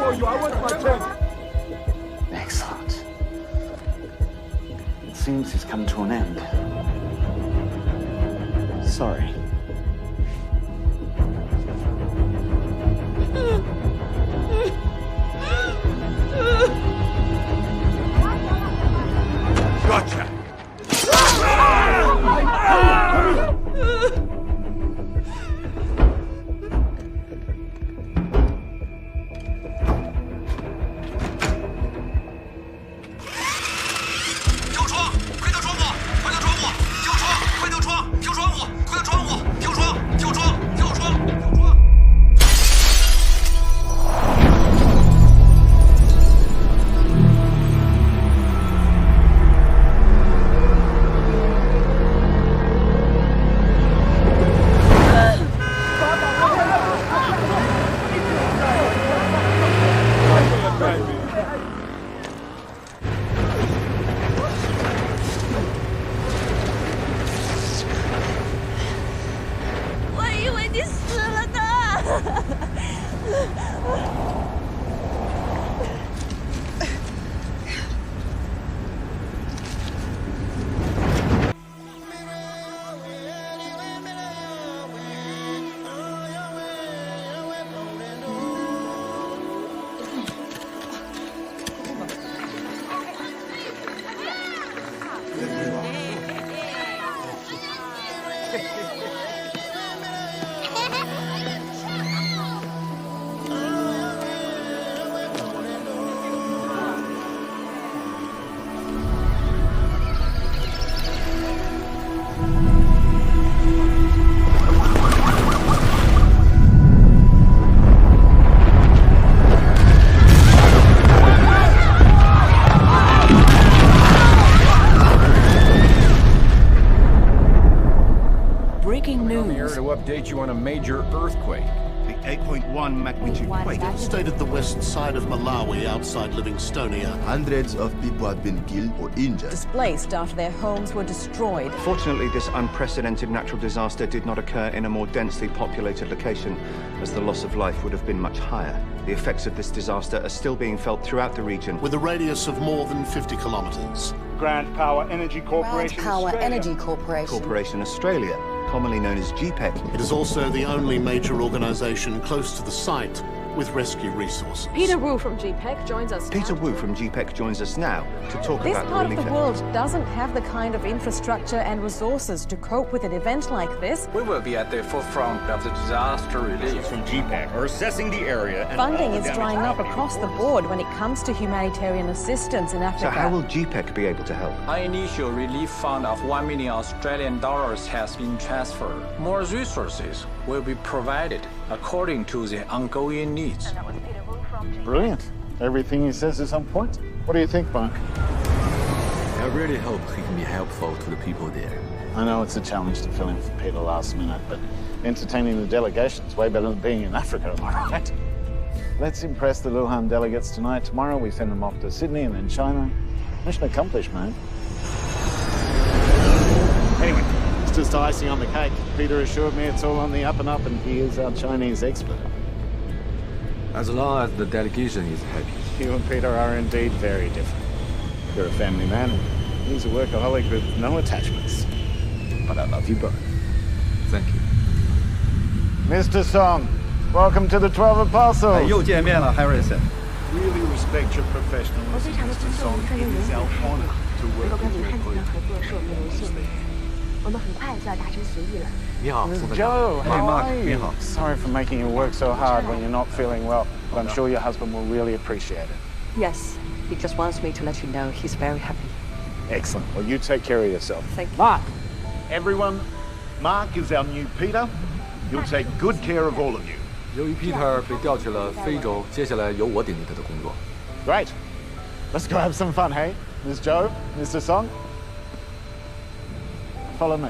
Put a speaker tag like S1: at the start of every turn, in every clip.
S1: for you. I want my change.
S2: Excellent. It seems it's come to an end. Sorry.
S1: Gotcha.
S3: 8.1 magnitude quake
S4: Stayed at the west side of Malawi outside Livingstonia.
S5: Hundreds of people had been killed or injured.
S6: Displaced after their homes were destroyed.
S7: Fortunately, this unprecedented natural disaster did not occur in a more densely populated location, as the loss of life would have been much higher. The effects of this disaster are still being felt throughout the region.
S4: With a radius of more than 50 kilometers.
S1: Grand Power Energy Corporation
S7: Corporation Australia, commonly known as GPEC.
S4: It is also the only major organization close to the site with rescue resources.
S8: Peter Wu from GPEC joins us.
S7: Peter Wu from GPEC joins us now to talk
S6: This
S7: about
S6: part
S7: the
S6: of
S7: relief
S6: the world doesn't have the kind of infrastructure and resources to cope with an event like this.
S9: We will be at the forefront of the disaster relief.
S10: From GPEC are assessing the area and
S6: Funding is drying up across the board when it comes to humanitarian assistance in Africa.
S7: So how will GPEC be able to help?
S9: An initial relief fund of $1 million Australian dollars has been transferred. More resources will be provided according to the ongoing needs.
S2: Brilliant. Everything he says is on point. What do you think, Mark?
S11: I really hope he can be helpful to the people there.
S2: I know it's a challenge to fill in for Peter last minute, but entertaining the delegation is way better than being in Africa, am I right? Let's impress the Luhan delegates tonight. Tomorrow we send them off to Sydney and then China. Mission accomplished, man. Anyway, it's just icing on the cake. Peter assured me it's all on the up and up, and he is our Chinese expert.
S11: As long as the delegation is happy.
S2: You and Peter are indeed very different. You're a family man, and he's a workaholic with no attachments. But I love you both.
S11: Thank you.
S2: Mr. Song, welcome to the 12 Apostles.
S3: 又见面了 Harrison.
S1: Really respect your professionalism, Mr. Song. It is our honor to work with you.
S2: Joe,
S3: Hey,
S2: how
S3: Mark.
S2: are you?
S3: 你好。
S2: Sorry for making you work so hard when you're not feeling well, but I'm sure your husband will really appreciate it.
S6: Yes, he just wants me to let you know he's very happy.
S2: Excellent. Well, you take care of yourself.
S6: Thank you.
S1: Mark, everyone, Mark is our new Peter. He'll take good care of all of you.
S11: 由于 Peter 被调去了非洲，接下来由我顶替他的工作。
S2: Great. Let's go have some fun, hey? Miss Joe, Mr. Song? Follow me.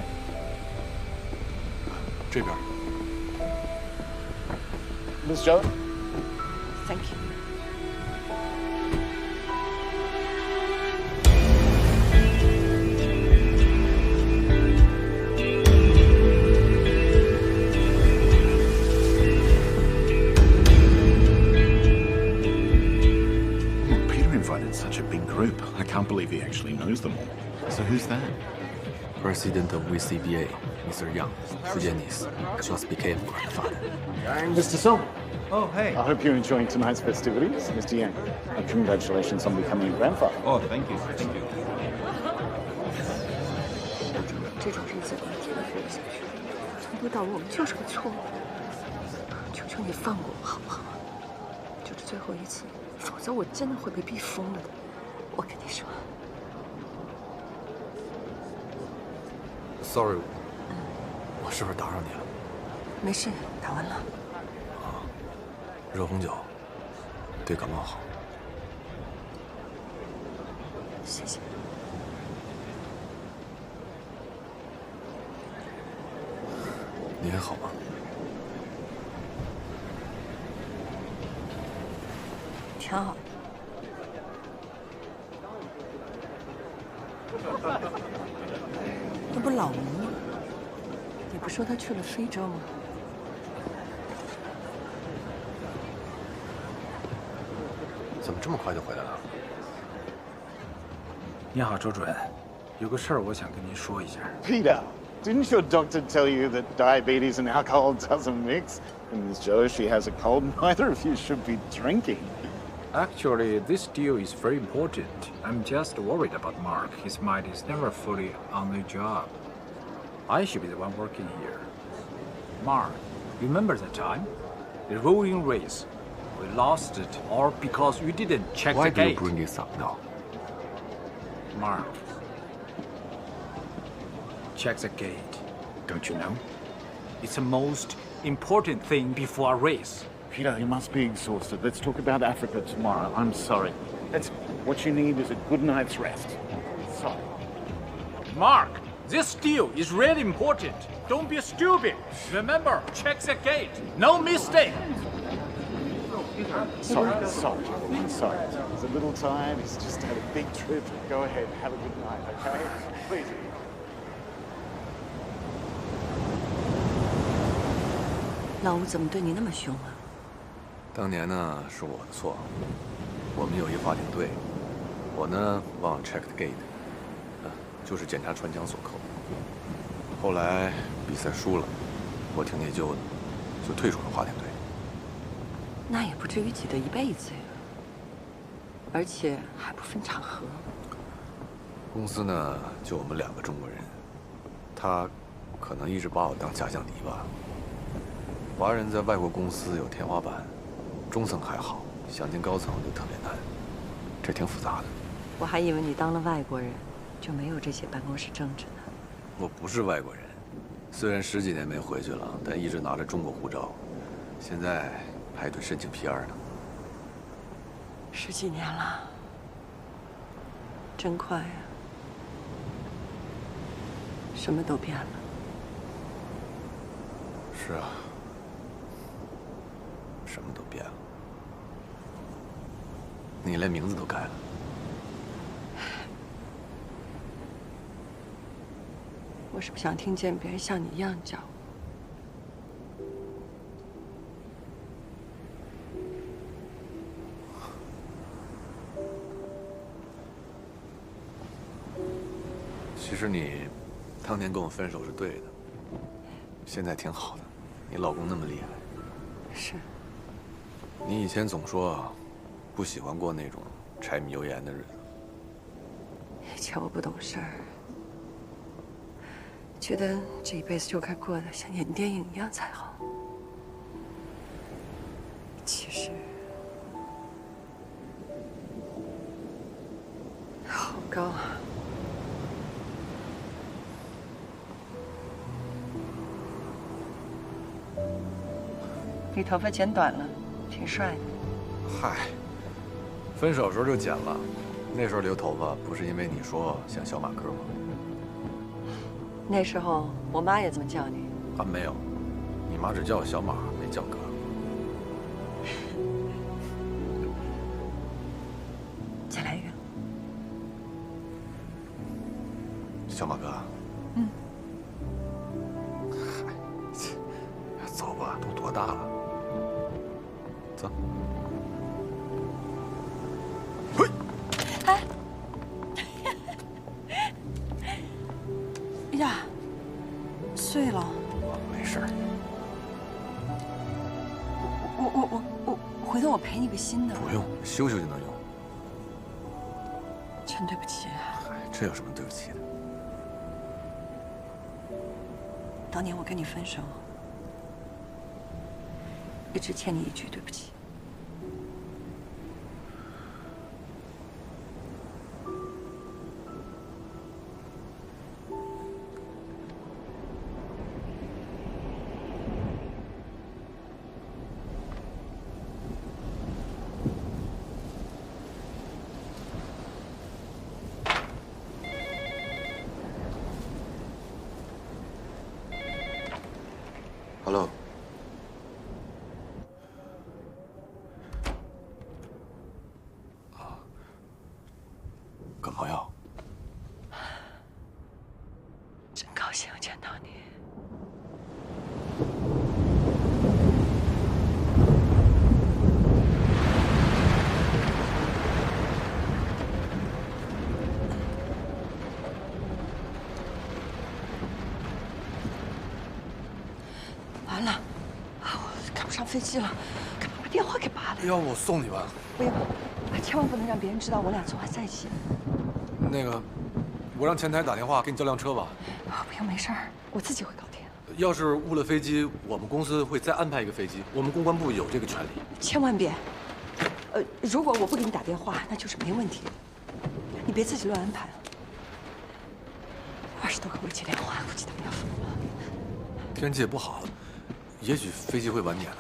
S11: 这边。
S2: Miss Joe?
S6: Thank you.
S1: can't believe he actually knows them all.
S2: So who's that?
S11: President of VCBA, Mr. Yang, Fujianese, just became grandfather.
S2: Mr. Song.
S3: Oh, hey.
S2: I hope you're enjoying tonight's festivities, Mr. Yang. And congratulations on becoming a grandfather.
S3: Oh, thank you. Thank you.
S8: 这种日子我们天天过下去，从头到尾我们就是个错误。求求你放过我好不好？就是最后一次，否则我真的会被逼疯了的。我跟你说。
S11: Sorry，我是不是打扰你了？
S8: 没事，打完了。
S11: 热红酒对感冒好。
S8: 谢谢。
S11: 你还好吗？
S8: 挺好。那不老吴吗？你不说他去了非洲吗？
S11: 怎么这么快就回来了？
S9: 你好，周主任，有个事儿我想跟您说一下。
S2: Peter, didn't your doctor tell you that diabetes and alcohol doesn't mix? And Miss Joe, she has a cold. Neither of you should be drinking.
S9: Actually, this deal is very important. I'm just worried about Mark. His mind is never fully on the job. I should be the one working here. Mark, remember that time? The rowing race. We lost it all because you didn't check
S11: Why
S9: the
S11: do you
S9: gate.
S11: bring this up now?
S9: Mark, check the gate. Don't you know? It's the most important thing before a race.
S2: Peter, you must be exhausted. Let's talk about Africa tomorrow. I'm sorry. What you need is a good night's rest. Sorry.
S9: Mark, this deal is really important. Don't be stupid. Remember, check the gate. No mistake.
S2: Sorry. He's a little tired. He's just had a big trip. Go ahead, have a good night, okay? Please.
S8: 老吴怎么对你那么凶啊？
S11: 当年呢是我的错，我们有一划艇队，我呢忘了 check the gate，就是检查船桨锁扣。后来比赛输了，我挺内疚的，就退出了划艇队。
S8: 那也不至于挤得一辈子呀，而且还不分场合。
S11: 公司呢就我们2个中国人，他可能一直把我当假想敌吧。华人在外国公司有天花板。 中层还好，想进高层就特别难，这挺复杂的。
S8: 我还以为你当了外国人，就没有这些办公室政治呢。
S11: 我不是外国人，虽然10几年没回去了，但一直拿着中国护照，现在排队申请 PR 呢。
S8: 10几年了，真快呀！什么都变了。
S11: 是啊，什么都变了。 你连名字都改了，
S8: 我是不想听见别人像你一样叫。
S11: 其实你当年跟我分手是对的，现在挺好的。你老公那么厉害，
S8: 是。
S11: 你以前总说。 不喜欢过那种柴米油盐的日子。
S8: 以前我不懂事儿，觉得这一辈子就该过得像演电影一样才好。其实，好高啊！你头发剪短了，挺帅的。
S11: 嗨。 分手时候就剪了，那时候留头发不是因为你说像小马哥吗？
S8: 那时候我妈也这么叫你。
S11: 啊，没有，你妈只叫我小马，没叫哥。
S8: 再来一个。
S11: 小马哥。
S8: 嗯。
S11: 嗨，走吧，都多大了？走。
S8: 回头我赔你个新的。
S11: 不用，修修就能用。
S8: 真对不起。
S11: 哎，这有什么对不起的？
S8: 当年我跟你分手，也只欠你一句对不起。
S11: Hello。啊，感冒药。
S8: 真高兴见到你。完了，我赶不上飞机了，赶快把电话给拔了。
S11: 要不我送你吧？
S8: 不要，千万不能让别人知道我俩昨晚在一起。
S11: 那个，我让前台打电话给你叫辆车吧。
S8: 不用，没事儿，我自己会搞定。
S11: 要是误了飞机，我们公司会再安排一个飞机，我们公关部有这个权利。
S8: 千万别。如果我不给你打电话，那就是没问题。你别自己乱安排了。20多个未接电话，估计他们要疯了。
S11: 天气也不好，也许飞机会晚点呢。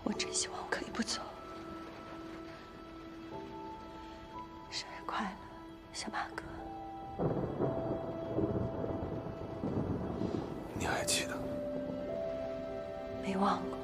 S8: 我真希望我可以不走。生日快乐，小马哥。
S11: 你还记得？
S8: 没忘过。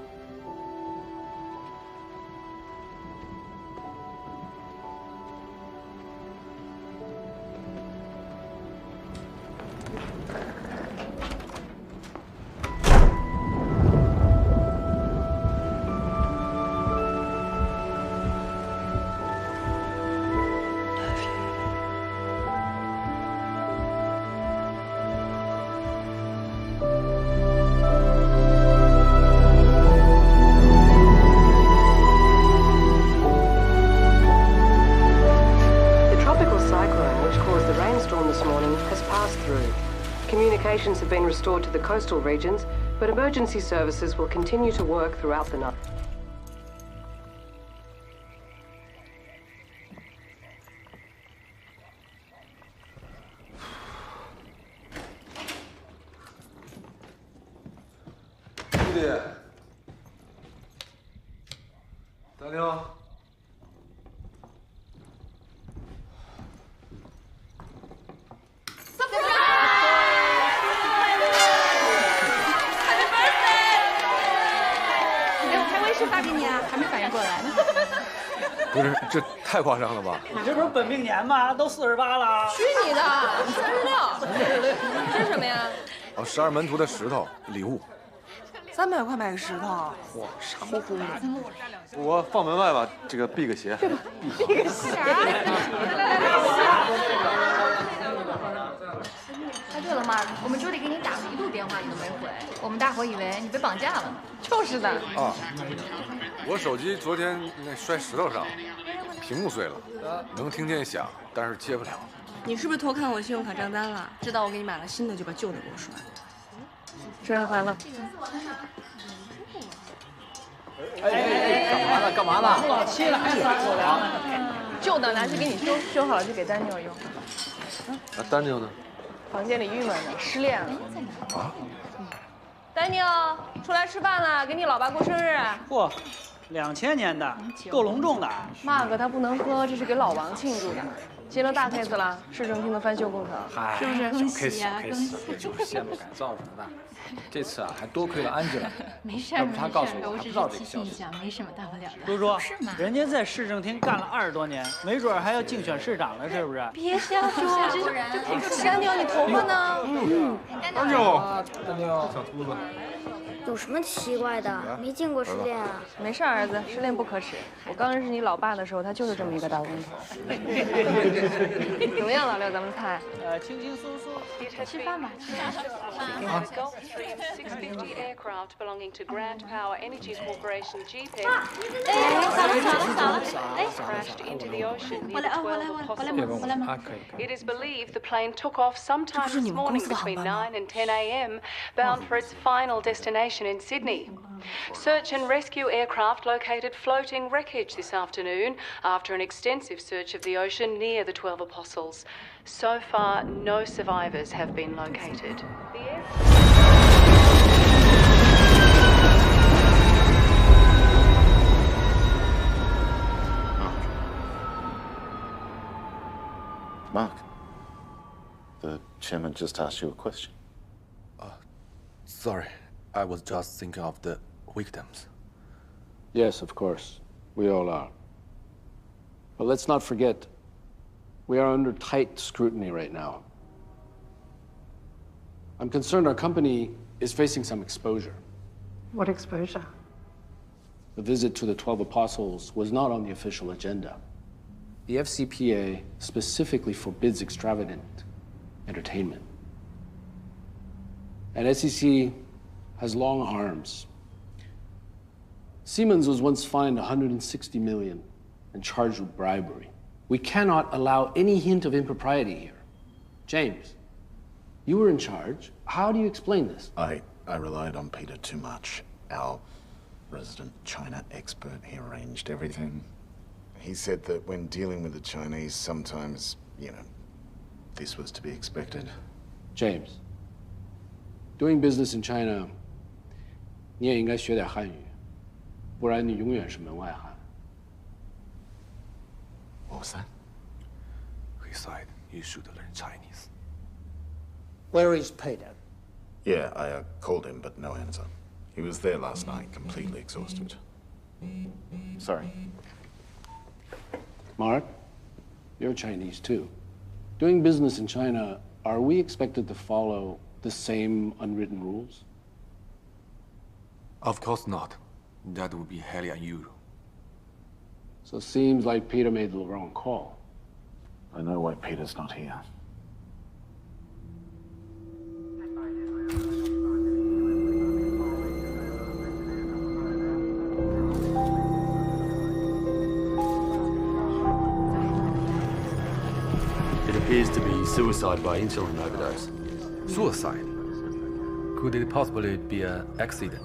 S12: Communications have been restored to the coastal regions, but emergency services will continue to work throughout the night.
S11: Judy， 丹妞。
S13: 发给你啊，还没反应过来呢。
S11: 不是，这太夸张了吧？
S14: 你这不是本命年吗？都48了。
S13: 去你的！36。这是什么呀？
S11: 哦，12门徒的石头礼物。
S8: 300块买个石头，
S11: 嚯，
S8: 傻乎乎的。
S11: 我放门外吧，这个避个邪。
S13: 避个邪。哎，对了，Mark，我们助理给你打了1路电话，你都没回，我们大伙以为你被绑架了呢。就是的。
S11: 啊，我手机昨天那摔石头上，屏幕碎了，能听见响，但是接不了。
S15: 你是不是偷看我信用卡账单了？知道我给你买了新的，就把旧的给我摔了。
S13: 生日快乐！
S14: 干嘛呢？干嘛呢？老气了还耍狗粮？
S13: 旧的拿去给你修好了就给丹妞用。
S11: 那丹妞呢？
S13: 房间里郁闷呢，失恋了。
S11: 啊？
S13: 丹妞，出来吃饭了，给你老爸过生日。
S14: 嚯，2000年的，够隆重的。
S13: Mark他不能喝，这是给老王庆祝的。接了大 case 了，市政厅的翻修工程，
S9: 是不是？恭喜呀，恭喜！就是线路改造什么的。这次啊，还多亏了安吉拉。
S16: 没事，
S9: 要不他告诉我，
S16: 我
S9: 还不知道这个消息。
S16: 没什么大不了的。
S14: 叔叔，人家在市政厅干了20多年，没准还要竞选市长了，是不是？
S13: 别瞎说，丹妞，你头发呢？
S11: 丹妞，
S9: 丹妞，小秃子。
S16: 有什么奇怪的？没见过失恋啊？
S15: 没事，儿子，失恋不可耻。我刚认识你老爸的时候，他就是这么一个大光头。怎么样，老六，咱们猜？
S14: 轻轻松松。
S15: 吃饭吧，吃饭。
S12: 650 aircraft belonging to Grand Power Energy Corporation GPIC crashed into the ocean near the 12 Apostles. It is believed the plane took off sometime this morning between 9 and 10 a.m., bound for its final destination in Sydney. Search and rescue aircraft located floating wreckage this afternoon after an extensive search of the ocean near the 12 Apostles. So far, no survivors have been located.
S2: Mark, the chairman just asked you a question.
S11: Sorry, I was just thinking of the victims.
S17: Yes, of course. We all are. But let's not forget, we are under tight scrutiny right now. I'm concerned our company is facing some exposure.
S12: What exposure?
S17: The visit to the 12 Apostles was not on the official agenda. The FCPA specifically forbids extravagant entertainment. And SEC has long arms. Siemens was once fined $160 million and charged with bribery. We cannot allow any hint of impropriety here. James, you were in charge. How do you explain this?
S2: I relied on Peter too much. Our resident China expert, he arranged everything. He said that when dealing with the Chinese, sometimes, this was to be expected.
S17: James, doing business in China, 你也应该学点汉语，不然你永远是门外汉。
S2: What was that?
S11: He said you should learn Chinese.
S18: Where is Peter?
S2: Yeah, I called him, but no answer. He was there last night, completely exhausted. Sorry.
S17: Mark, you're Chinese too. Doing business in China, are we expected to follow the same unwritten rules?
S11: Of course not. That would be highly unusual.
S17: So it seems like Peter made the wrong call.
S2: I know why Peter's not here.
S19: It appears to be suicide by insulin overdose.
S11: Suicide? Could it possibly be an accident?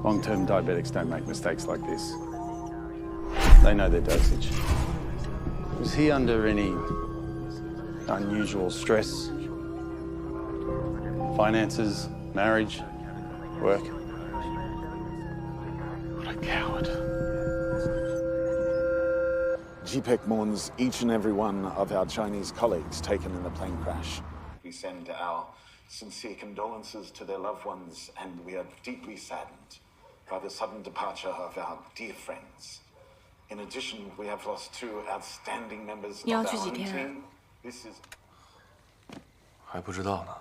S20: Long-term diabetics don't make mistakes like this. They know their dosage. Was he under any unusual stress? Finances, marriage, work?
S2: What a coward. GPEC mourns each and every one of our Chinese colleagues taken in the plane crash. We send our sincere condolences to their loved ones, and we are deeply saddened by the sudden departure of our dear friends. In addition, we have lost two outstanding members of our own team. This is
S11: 还不知道呢。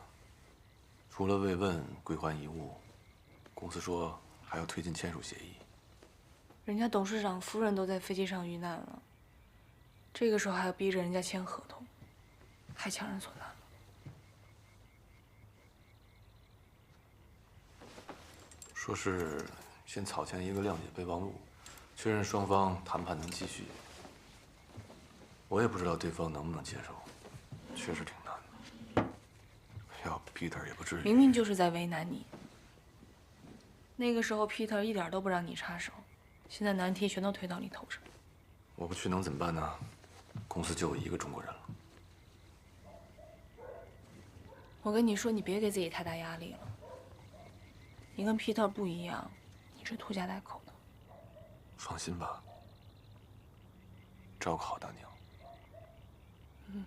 S11: 除了慰问、归还遗物，公司说还要推进签署协议。
S15: 人家董事长夫人都在飞机上遇难了，这个时候还要逼着人家签合同，太强人所难了。
S11: 说是先草签一个谅解备忘录，确认双方谈判能继续。我也不知道对方能不能接受，确实挺难的。要 Peter 也不至于。
S15: 明明就是在为难你。那个时候 Peter 一点都不让你插手，现在难题全都推到你头上。
S11: 我不去能怎么办呢？公司就我一个中国人了。
S15: 我跟你说，你别给自己太大压力了。你跟 Peter 不一样，你是拖家带口的。
S11: 放心吧，照顾好大娘。
S15: 嗯。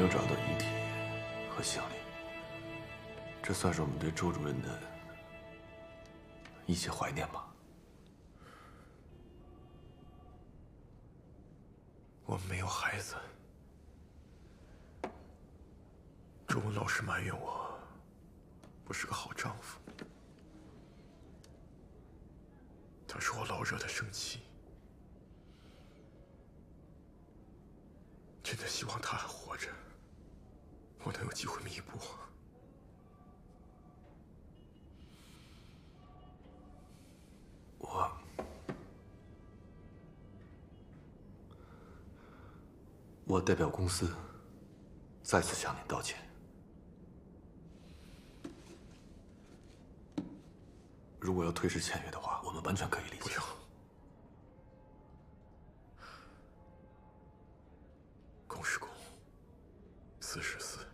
S11: 有找到遗体和行李，这算是我们对周主任的一些怀念吧。
S21: 我们没有孩子。周文老师埋怨我不是个好丈夫，他说我老惹他生气。真的希望他还活着，我能有机会弥补。
S11: 我代表公司再次向您道歉。如果要推迟签约的话，我们完全可以理解。
S21: 不用。公是公，私是私。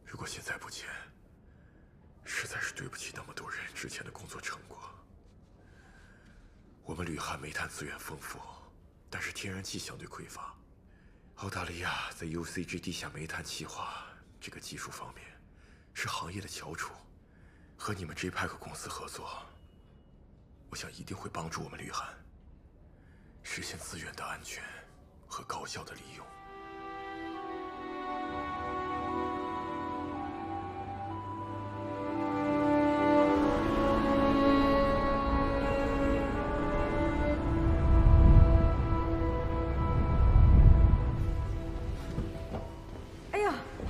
S21: 如果现在不签，实在是对不起那么多人之前的工作成果。我们吕汉煤炭资源丰富，但是天然气相对匮乏。澳大利亚在 UCG 地下煤炭气化这个技术方面是行业的翘楚，和你们 JPEC 公司合作，我想一定会帮助我们吕汉实现资源的安全和高效的利用。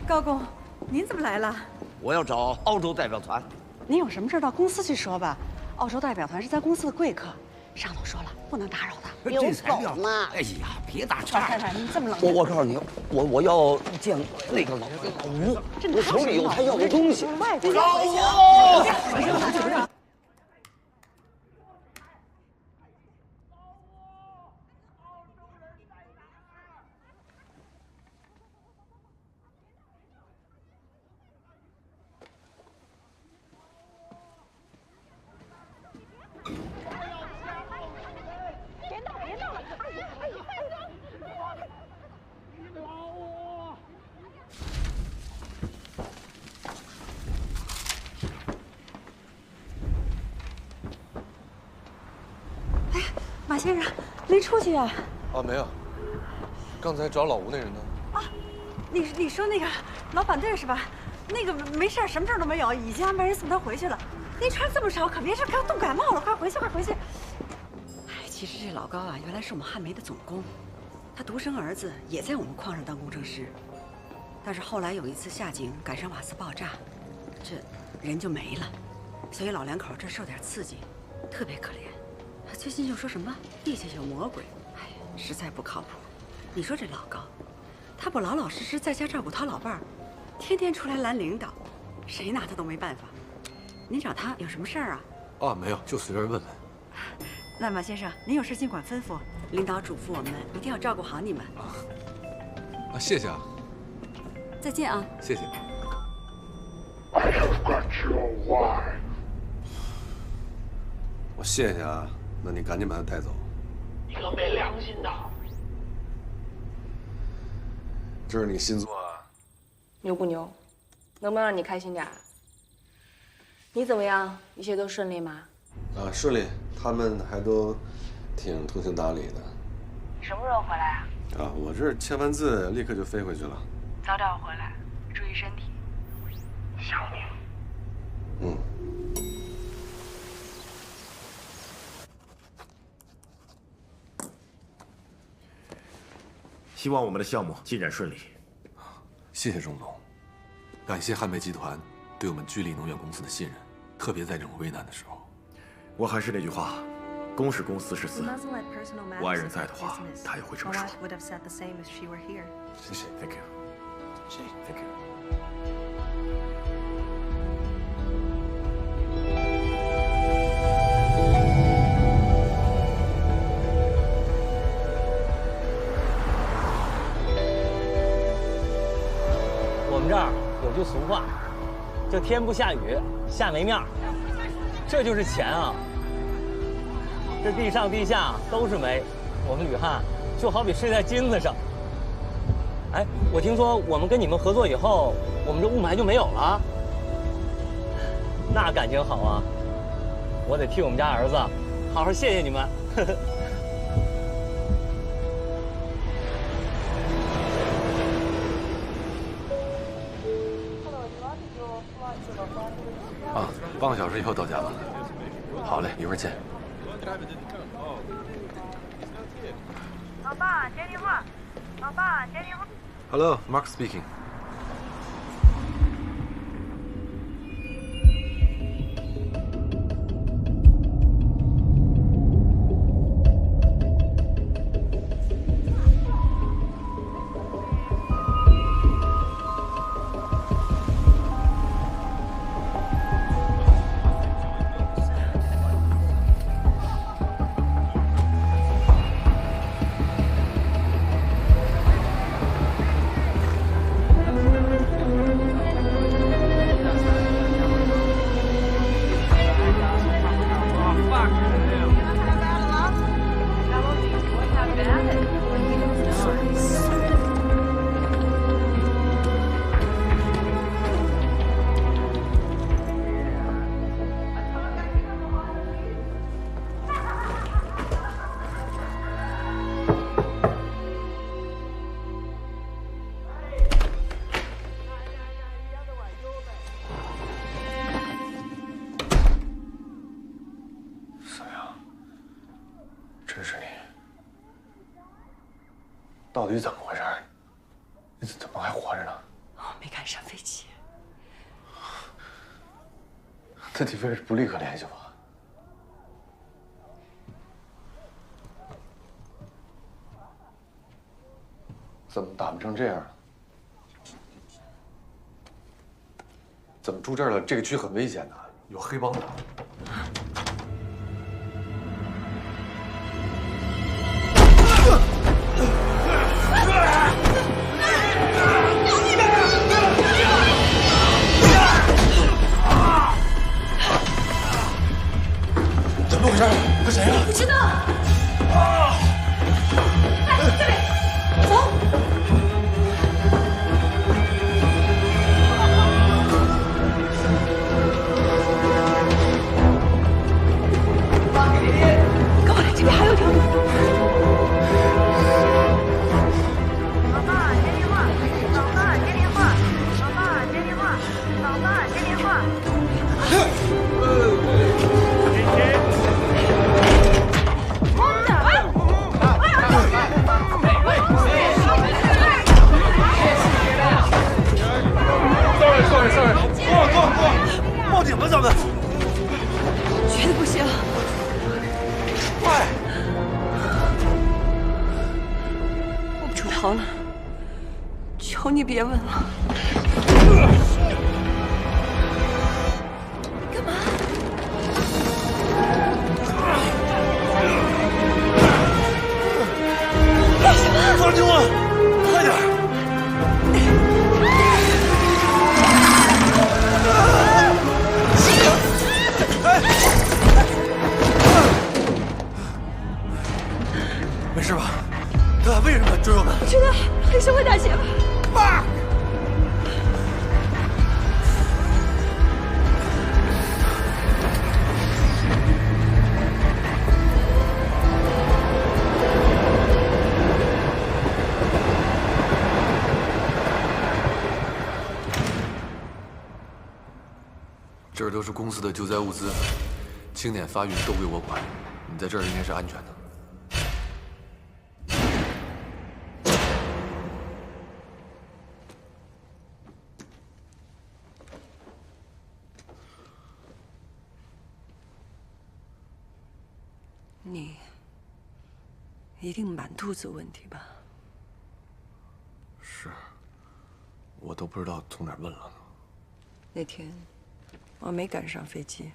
S22: 高工，您怎么来了？
S23: 我要找澳洲代表团。
S22: 您有什么事到公司去说吧。澳洲代表团是咱公司的贵客，上头说了不能打扰他。
S23: 这才走嘛！哎呀，别打岔！
S22: 太太，您这么冷。
S23: 我告诉你，我要见那个老吴，我手里有他要的东西。老吴。
S22: 马先生，您出去呀？
S11: 啊，没有。刚才找老吴那人呢？
S22: 啊，你说那个老板队是吧？那个没事，什么事都没有，已经安排人送他回去了。您穿这么少，可别是刚冻感冒了，快回去，快回去。哎，其实这老高啊，原来是我们汉煤的总工，他独生儿子也在我们矿上当工程师，但是后来有一次下井赶上瓦斯爆炸，这人就没了，所以老两口这受点刺激，特别可怜。最近又说什么地下有魔鬼，哎，实在不靠谱。你说这老高，他不老老实实在家照顾他老伴儿，天天出来拦领导，谁拿他都没办法。您找他有什么事儿啊？
S11: 啊，没有，就随便问问。
S22: 那马先生，您有事尽管吩咐，领导嘱咐我们一定要照顾好你们。
S11: 啊，谢谢啊。
S22: 再见啊。
S11: 谢谢。我谢谢啊。那你赶紧把他带走。
S23: 你个没良心的！
S11: 这是你新作啊？
S15: 牛不牛？能不能让你开心点？你怎么样？一切都顺利吗？
S11: 啊，顺利，他们还都挺通情达理的。
S15: 你什么时候回来啊？
S11: 啊，我这签完字立刻就飞回去了。
S15: 早点回来，注意身体。
S23: 想你。
S11: 嗯。
S21: 希望我们的项目进展顺利。
S11: 谢谢钟总，感谢汉煤集团对我们居里能源公司的信任，特别在这种危难的时候。
S21: 我还是那句话，公是公，私是私。我爱人在的话，他也会这么说。谢谢 ，Thank you， Thank you。
S24: 我们这儿有句俗话，叫天不下雨下煤面儿，这就是钱啊！这地上地下都是煤，我们吕汉就好比睡在金子上。哎，我听说我们跟你们合作以后，我们这雾霾就没有了。那感情好啊！我得替我们家儿子好好谢谢你们。
S11: 啊，半个小时以后到家吧。好嘞，一会儿见。
S4: 老爸，接电话。老爸，接电话。
S11: Hello, Mark speaking.这是你，到底怎么回事？你怎么还活着呢？
S8: 没赶上飞机。
S11: 那你为什么不立刻联系我？怎么打扮成这样？怎么住这儿了？这个区很危险的，有黑帮的。怎么回事？和谁啊？
S8: 不知道。哎，这里，走。过来，这边还有条路。
S4: 老爸，接电话。老爸，接电话。老爸，接电话。老爸，接电话。
S8: Sorry，
S4: 报警吧，咱们。
S8: 绝对不行！
S4: 快！
S8: 我不出逃了，求你别问了。干嘛？干什么？
S4: 抓紧我，快点！
S11: 没事吧？他为什么追我们？
S8: 不知道，黑社会大姐吧。
S4: 爸！
S11: 这儿都是公司的救灾物资，清点发运都归我管。你在这儿应该是安全的。
S8: 你一定满肚子问题吧？
S11: 是，我都不知道从哪儿问了呢。
S8: 那天我没赶上飞机，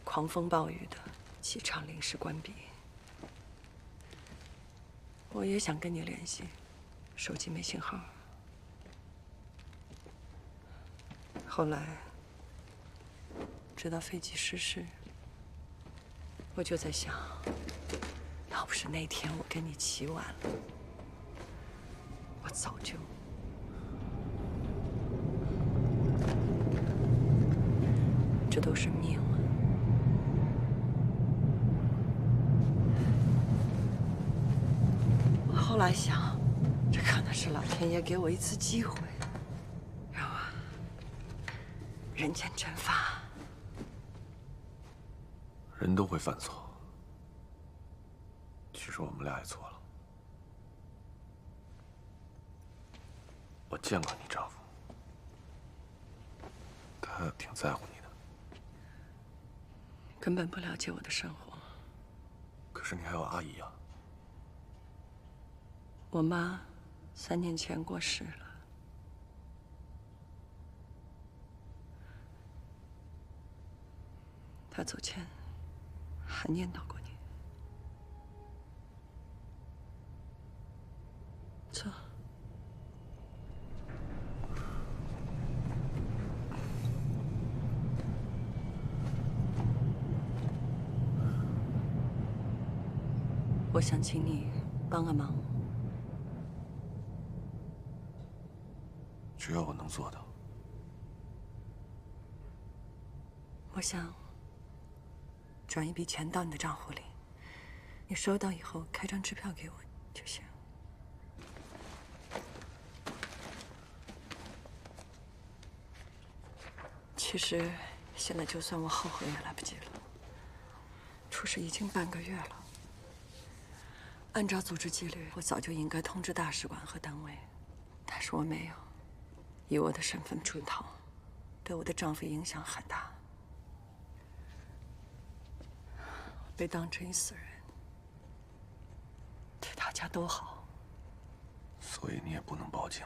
S8: 狂风暴雨的，机场临时关闭。我也想跟你联系，手机没信号。后来知道飞机失事，我就在想，要不是那天我跟你起晚了，我早就……这都是命啊！我后来想，这可能是老天爷给我一次机会，让我人间蒸发。
S11: 人都会犯错，其实我们俩也错了。我见过你丈夫，他挺在乎你的。
S8: 根本不了解我的生活。
S11: 可是你还有阿姨啊。
S8: 我妈3年前过世了。她走前还念叨过你。走。我想请你帮个忙。
S11: 只要我能做到。
S8: 我想转一笔钱到你的账户里，你收到以后开张支票给我就行。其实现在就算我后悔也来不及了。出事已经半个月了。按照组织纪律，我早就应该通知大使馆和单位，但是我没有。以我的身份出逃，对我的丈夫影响很大。被当成一死人，对大家都好。
S11: 所以你也不能报警，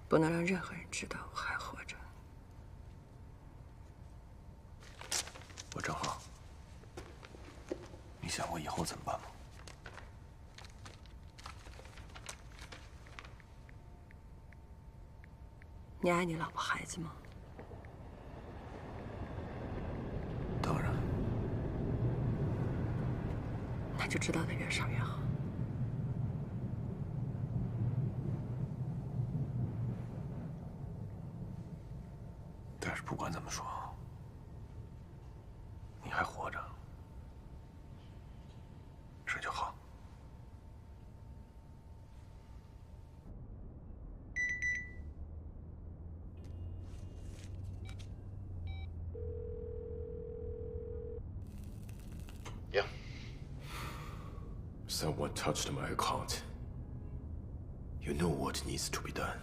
S8: 不能让任何人知道我还活着。
S11: 我正好。你想过以后怎么办吗？
S8: 你爱你老婆孩子吗？
S11: 当然。
S8: 那就知道的越少越好。
S11: 但是不管怎么说，你还活着，这就好。
S21: Yeah. Someone touched my account. You know what needs to be done.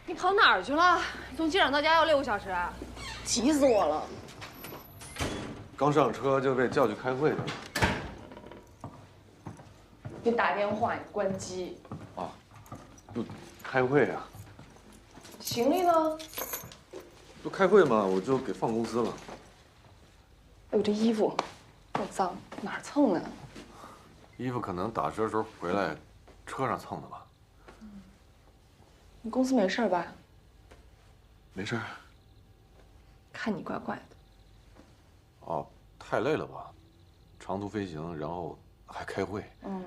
S13: 你跑哪儿去了？从机场到家要6个小时，急死我了。
S11: 刚上车就被叫去开会去了。
S13: 给打电话，你关机。
S11: 啊，不，开会啊。
S13: 行李呢？
S11: 不开会嘛，我就给放公司了。
S13: 哎呦，这衣服够脏，哪儿蹭的？
S11: 衣服可能打车时候回来，车上蹭的吧。
S13: 你公司没事吧？
S11: 没事。
S13: 看你怪怪的。
S11: 哦，太累了吧？长途飞行，然后还开会。
S13: 嗯。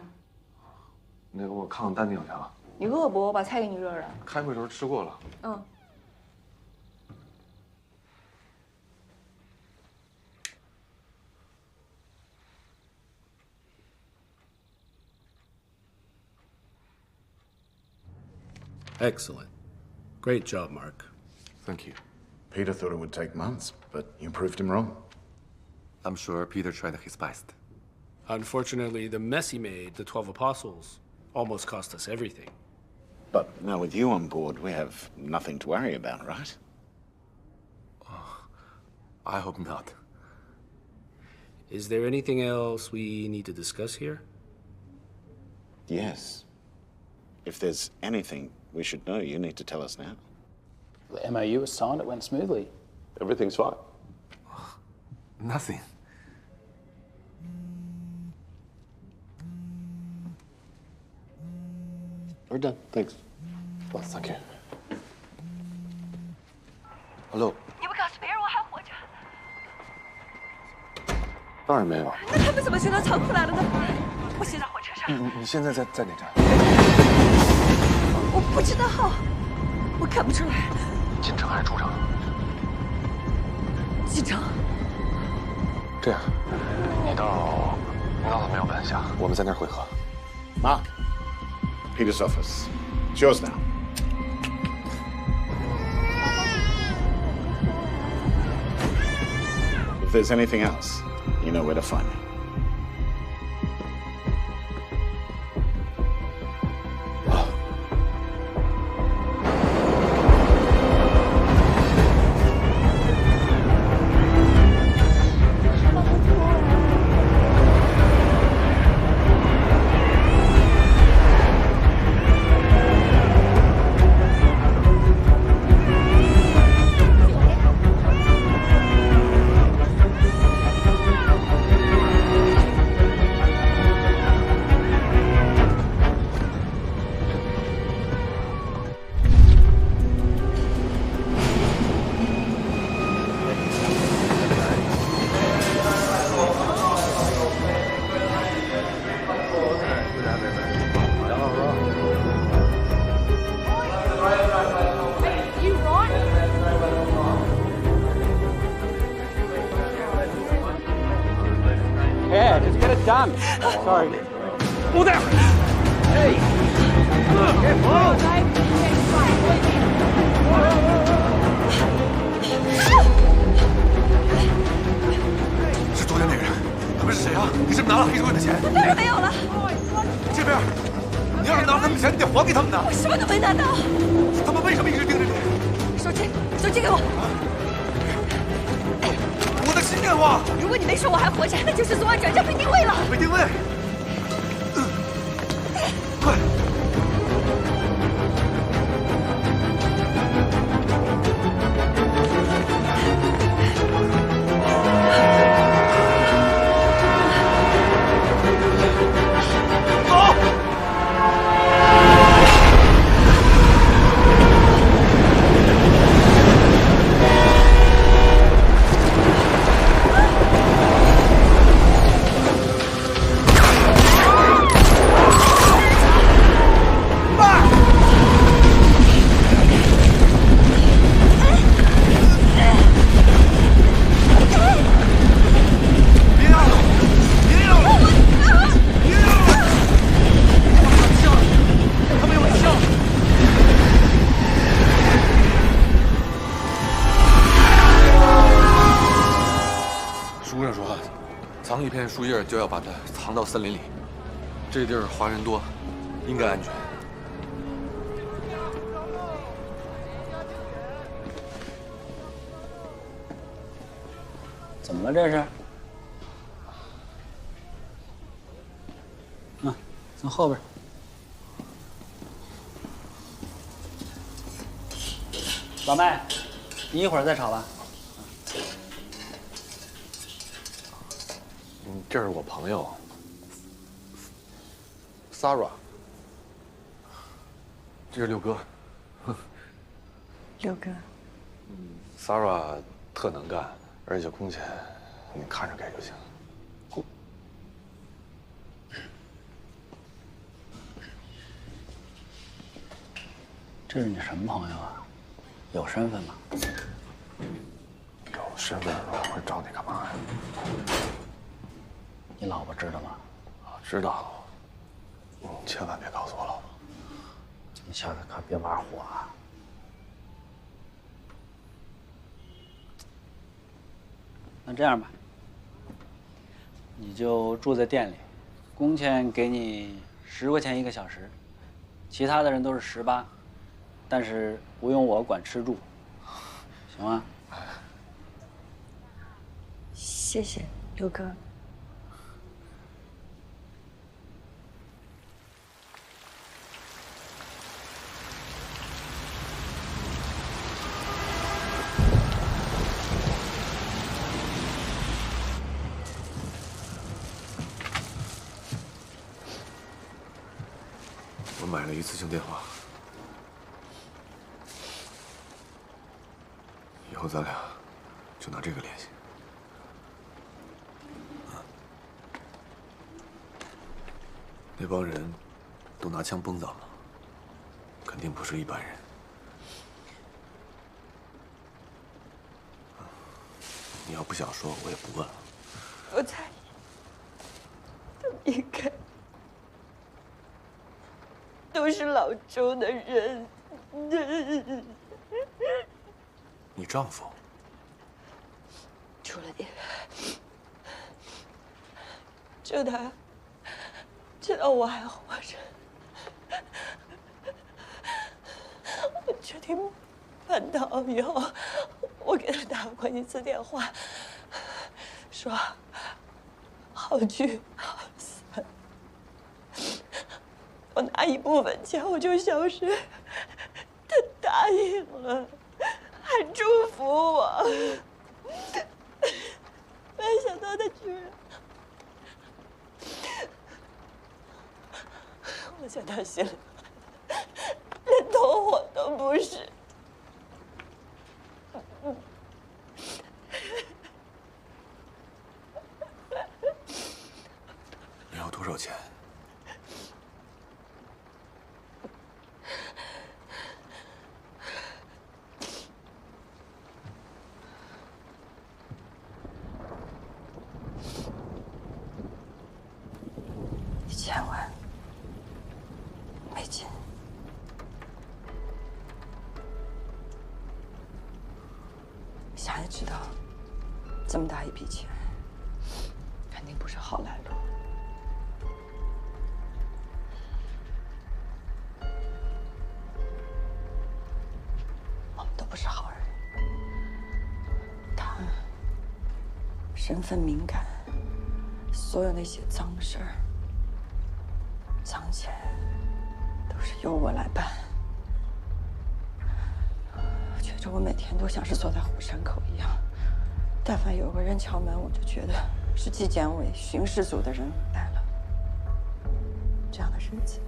S11: 那个，我看看淡定去啊。
S13: 你饿不？我把菜给你热热。
S11: 开会时候吃过了。
S13: 嗯。
S17: Excellent. Great job, Mark.
S11: Thank you.
S2: Peter thought it would take months, but you proved him wrong.
S11: I'm sure Peter tried his best.
S17: Unfortunately, the mess he made, the 12 Apostles, almost cost us everything.
S2: But now with you on board, we have nothing to worry about, right?
S11: I hope not.
S17: Is there anything else we need to discuss here?
S2: Yes. If there's anything we should know, you need to tell us now.
S5: The MOU was signed, it went smoothly.
S19: Everything's fine.
S11: Nothing.
S19: We're done, thanks. Well, thank you.
S11: Hello。
S22: 你不告诉别人我还活着？
S11: 当然没有。
S22: 那他们怎么先到仓库来了呢？我现在火车上。
S11: 你现在在哪站？
S22: 我不知道，我看不出来。
S11: 进城还是出城？
S22: 进城。
S11: 这样，你到寺庙门下，我们在那儿会合。
S2: Mark, Peter's office. It's yours now. If there's anything else, you know where to find me.
S14: Yeah, just get it done. Sorry. Move there. Hey. Careful.
S11: 是昨天那个人，他们是谁啊？你是不是拿了黑社会的钱？
S22: 当然没有了。
S11: 这边，你要是拿了他们钱，你得还给他们的。
S22: 我什么都没拿到。
S11: 他们为什么一直盯着你？
S22: 手机，手机给我。
S11: 我的新电话。
S22: 如果你没说我还活着，那就是昨晚转账被定位了。
S11: 被定位。快！树叶就要把它藏到森林里，这地儿华人多，应该安全。
S14: 怎么了这是？从后边。老麦，你一会儿再炒吧。
S11: 这是我朋友 Sarah， 这是六哥。
S22: 六哥
S11: ，Sarah 特能干，而且工钱你看着给就行。
S14: 这是你什么朋友啊？有身份吗？
S11: 有身份我会找你干嘛呀？
S14: 你老婆知道吗？
S11: 知道。你千万别告诉我老婆。
S14: 你下次可别玩火啊！那这样吧，你就住在店里，工钱给你10块钱1个小时，其他的人都是18，但是不用我管吃住，行吗？
S22: 谢谢六哥。
S11: 我买了一次性电话，以后咱俩就拿这个联系。那帮人都拿枪崩咱们，肯定不是一般人。你要不想说，我也不问了。
S8: 我猜他们应该都是老周的人。
S11: 你丈夫？
S8: 除了你，就他知道我还活着。我决定叛逃以后，我给他打过1次电话，说好聚好散。我拿一部分钱我就消失，他答应了，还祝福我。没想到他居然，我在他心里连同伙都不是。
S11: 你要多少钱？1000
S8: 万美金。想也知道，这么大一笔钱，肯定不是好来路。我们都不是好人。他身份敏感，所有那些脏事儿、脏钱，都是由我来办。我觉着我每天都像是坐在虎山口一样，但凡有个人敲门，我就觉得是纪检委巡视组的人来了。这样的日子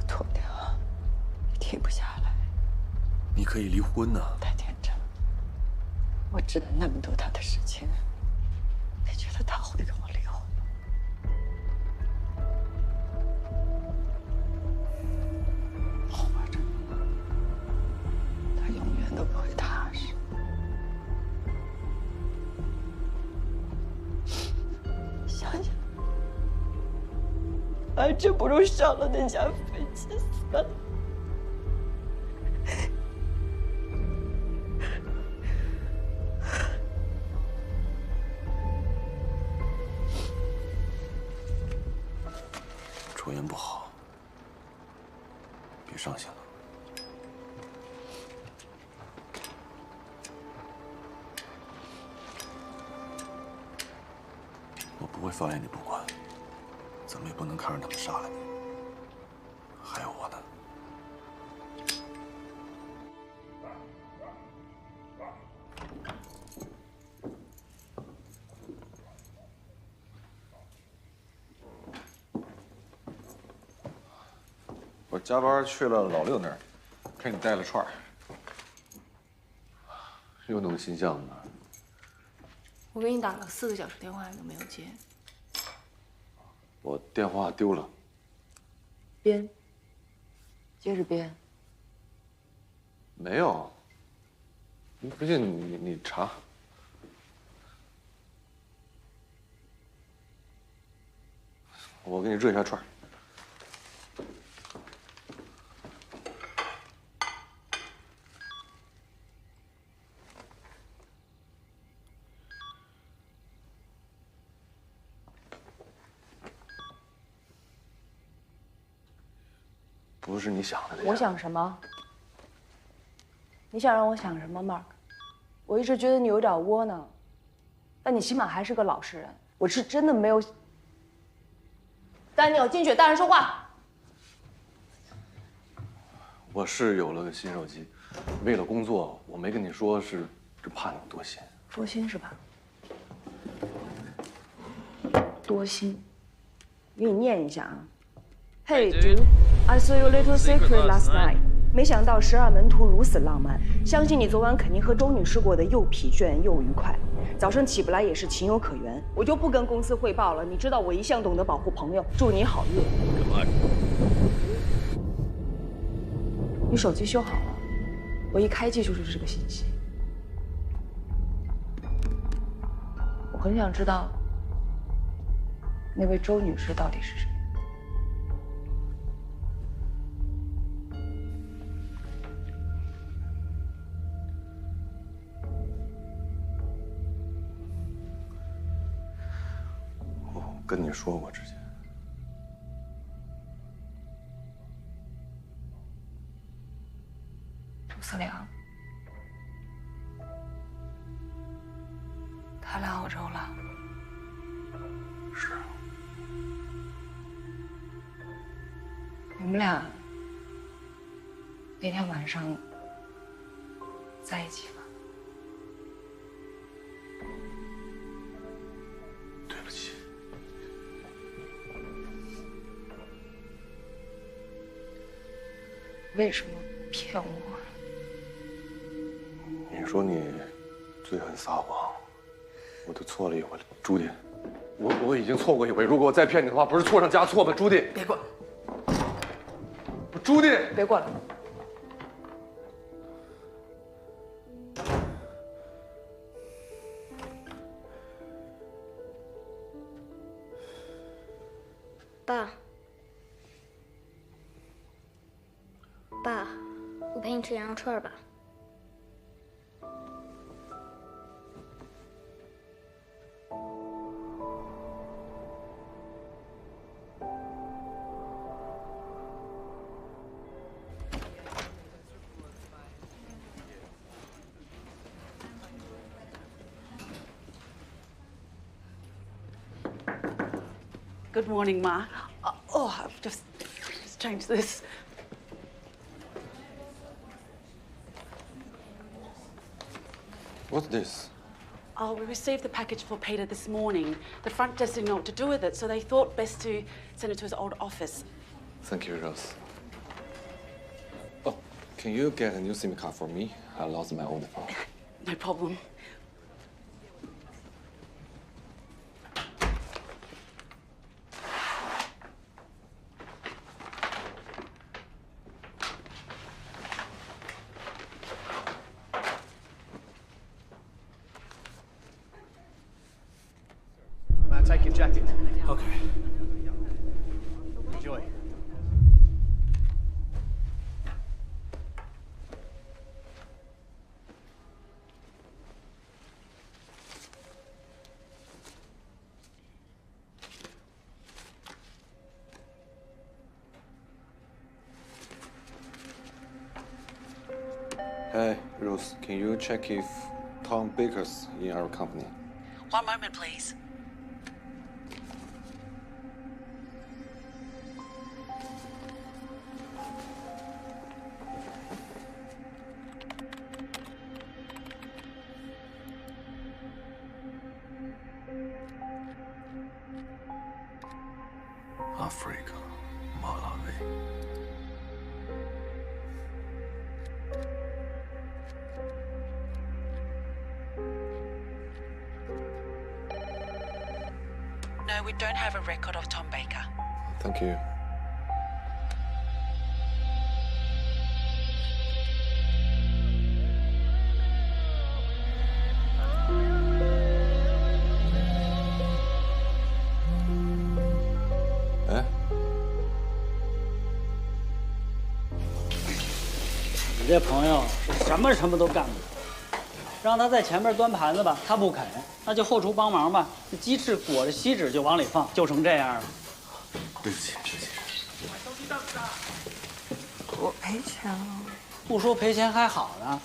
S8: 脱不掉，也停不下来。
S11: 你可以离婚呢。
S8: 太天真了，我知道那么多他的事情，你觉得他会跟我离婚吗？活着，他永远都不会踏实。想想，还真不如上了那架飞机算了。
S11: 抽烟不好，别伤心了。我不会放任你不管，咱们也不能看着他们杀了你。还有我呢。
S1: 我加班去了老六那儿，给你带了串儿。
S11: 又弄新项目呢？
S15: 我给你打了4个小时电话，你都没有接。
S11: 我电话丢了。
S8: 编，接着编。
S11: 没有。不信你查。我给你热一下串儿。不是你想的那样。
S8: 我想什么？你想让我想什么 ，Mark？ 我一直觉得你有点窝囊，但你起码还是个老实人。我是真的没有。Daniel，金雪，大人说话。
S11: 我是有了个新手机，为了工作，我没跟你说，是怕你多心。
S8: 多心是吧？多心，给你念一下啊。Hey, dude, I saw your little secret last night.
S3: 没想到12门徒如此浪漫，相信你昨晚肯定和周女士过得又疲倦又愉快，早上起不来也是情有可原。我就不跟公司汇报了，你知道我一向懂得保护朋友，祝你好运。
S11: 干嘛？
S3: 你手机修好了，我一开机就是这个信息。我很想知道，那位周女士到底是谁？
S11: 跟你说过之前，
S15: 朱思良，他来澳洲了。
S11: 是。
S15: 你们俩那天晚上在一起吗？
S11: 对不起。
S15: 为什么骗我？
S11: 你说你最恨撒谎，我都错了一回了，朱迪，我已经错过一回，如果我再骗你的话，不是错上加错吗？朱迪，
S15: 别管，
S11: 朱迪，
S15: 别管了。
S16: 爸，爸，我陪你吃羊肉串吧。
S6: Good morning, Ma. Oh, I've just changed this.
S11: What's this?
S6: Oh, we received the package for Peter this morning. The front desk didn't know what to do with it, so they thought best to send it to his old office.
S11: Thank you, Rose. Oh, can you get a new SIM card for me? I lost my old phone.
S6: No problem.
S7: Take your jacket.
S9: Okay.
S7: Enjoy.
S11: Hey, Rose, can you check if Tom Baker's in our company?
S6: One moment, please.
S11: Africa, Malawi.
S6: No, we don't have a record of Tom Baker.
S11: Thank you. Eh?
S14: 你这朋友是什么都干不了，让他在前面端盘子吧，他不肯，那就后厨帮忙吧。这鸡翅裹着锡纸就往里放，就成这样了。
S11: 对不起，对不起。
S15: 我赔钱了。
S14: 不说赔钱还好呢，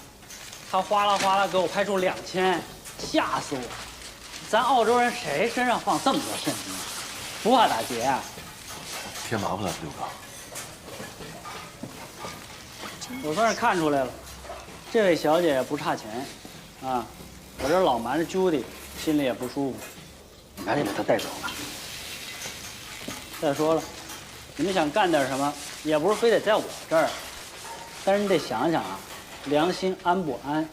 S14: 他哗啦哗啦给我拍出2000，吓死我！咱澳洲人谁身上放这么多现金？不怕打劫啊？
S11: 添麻烦了，刘哥。
S14: 我算是看出来了，这位小姐也不差钱，啊，我这老瞒着 Judy， 心里也不舒服。你赶紧把她带走吧。再说了，你们想干点什么，也不是非得在我这儿。但是你得想想啊，良心安不安？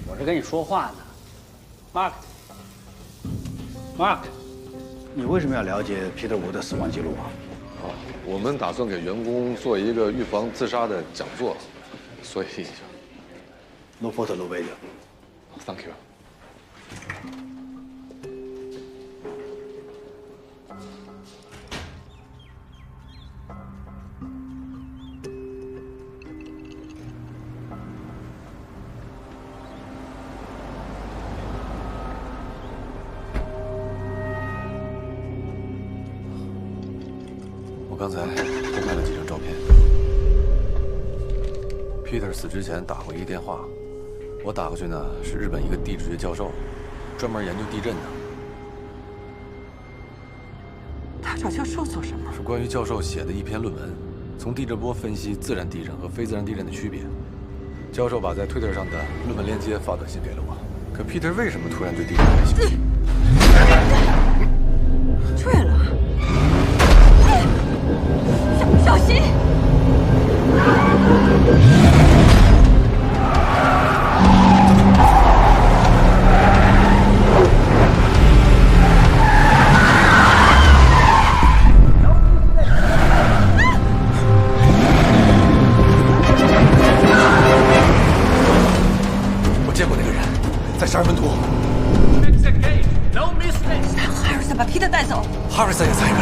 S14: 我是跟你说话呢，Mark，
S10: 你为什么要了解皮特伍的死亡记录啊？
S11: 我们打算给员工做一个预防自杀的讲座，所以
S10: No photo, no video.
S11: Thank you. 我刚才偷拍了几张照片。Peter 死之前打过一个电话，我打过去呢是日本一个地质学教授，专门研究地震的。
S22: 他找教授做什么？
S11: 是关于教授写的一篇论文，从地震波分析自然地震和非自然地震的区别。教授把在推特上的论文链接发短信给了我。可 Peter 为什么突然对地震感兴趣？
S22: 对了，小心！
S11: 我见过那个人，在沙尔门图。
S22: 哈瑞森把皮特带走。
S11: 哈瑞森也参与了。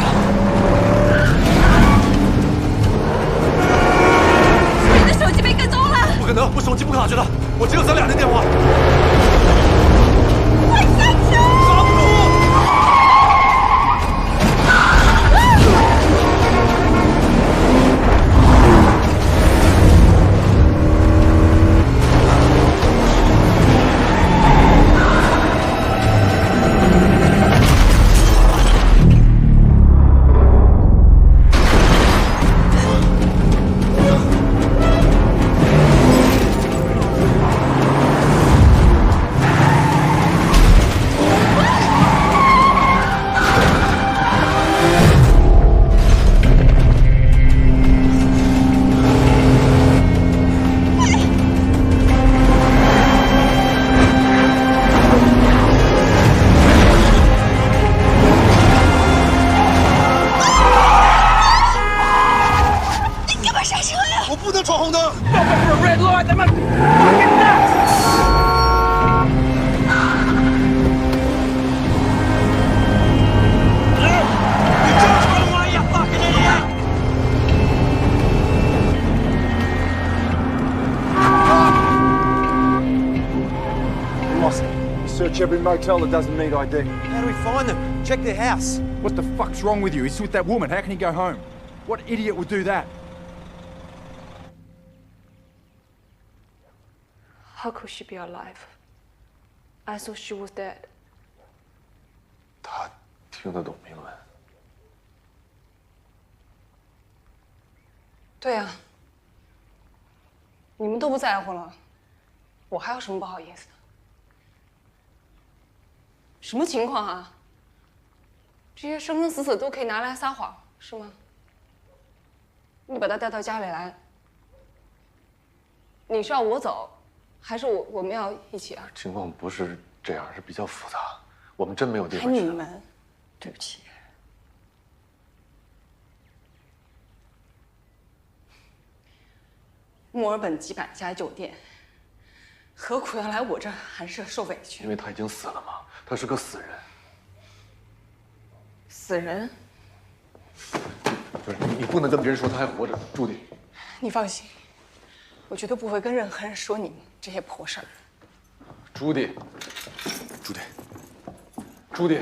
S22: 你的手机被跟踪了！
S11: 不可能，我手机不卡着的，我只有咱俩的电话。
S22: 快下去！
S11: 抓不住！Search
S12: every motel that doesn't need ID.
S7: How do we find them? Check their house.
S12: What the fuck's wrong with you? He's with that woman. How can he go home? What idiot would do that?
S15: How could she be alive? I thought she was dead.
S11: 他听得懂英文。
S15: 对啊，你们都不在乎了，我还有什么不好意思的？什么情况啊？这些生生死死都可以拿来撒谎，是吗？你把他带到家里来，你是要我走，还是我们要一起啊？
S11: 情况不是这样，是比较复杂。我们真没有地方去。
S15: 你们，对不起。墨尔本几百家酒店，何苦要来我这儿寒舍受委屈？
S11: 因为他已经死了嘛，他是个死人。
S15: 死人？
S11: 不是你不能跟别人说他还活着，朱迪。
S15: 你放心，我绝对不会跟任何人说你们这些破事儿。
S11: 朱迪，朱迪，朱迪。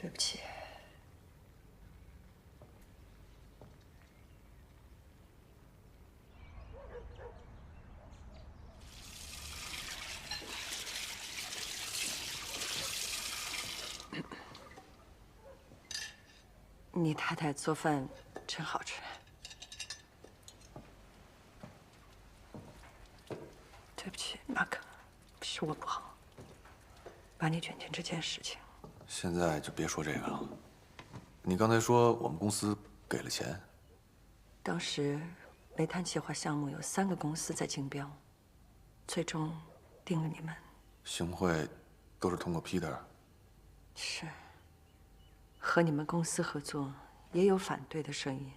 S15: 对不起。
S22: 你太太做饭真好吃。
S8: 是我不好，把你卷进这件事情。
S11: 现在就别说这个了。你刚才说我们公司给了钱。
S8: 当时煤炭企划项目有3个公司在竞标，最终定了你们。
S11: 行贿都是通过 Peter。
S8: 是。和你们公司合作也有反对的声音，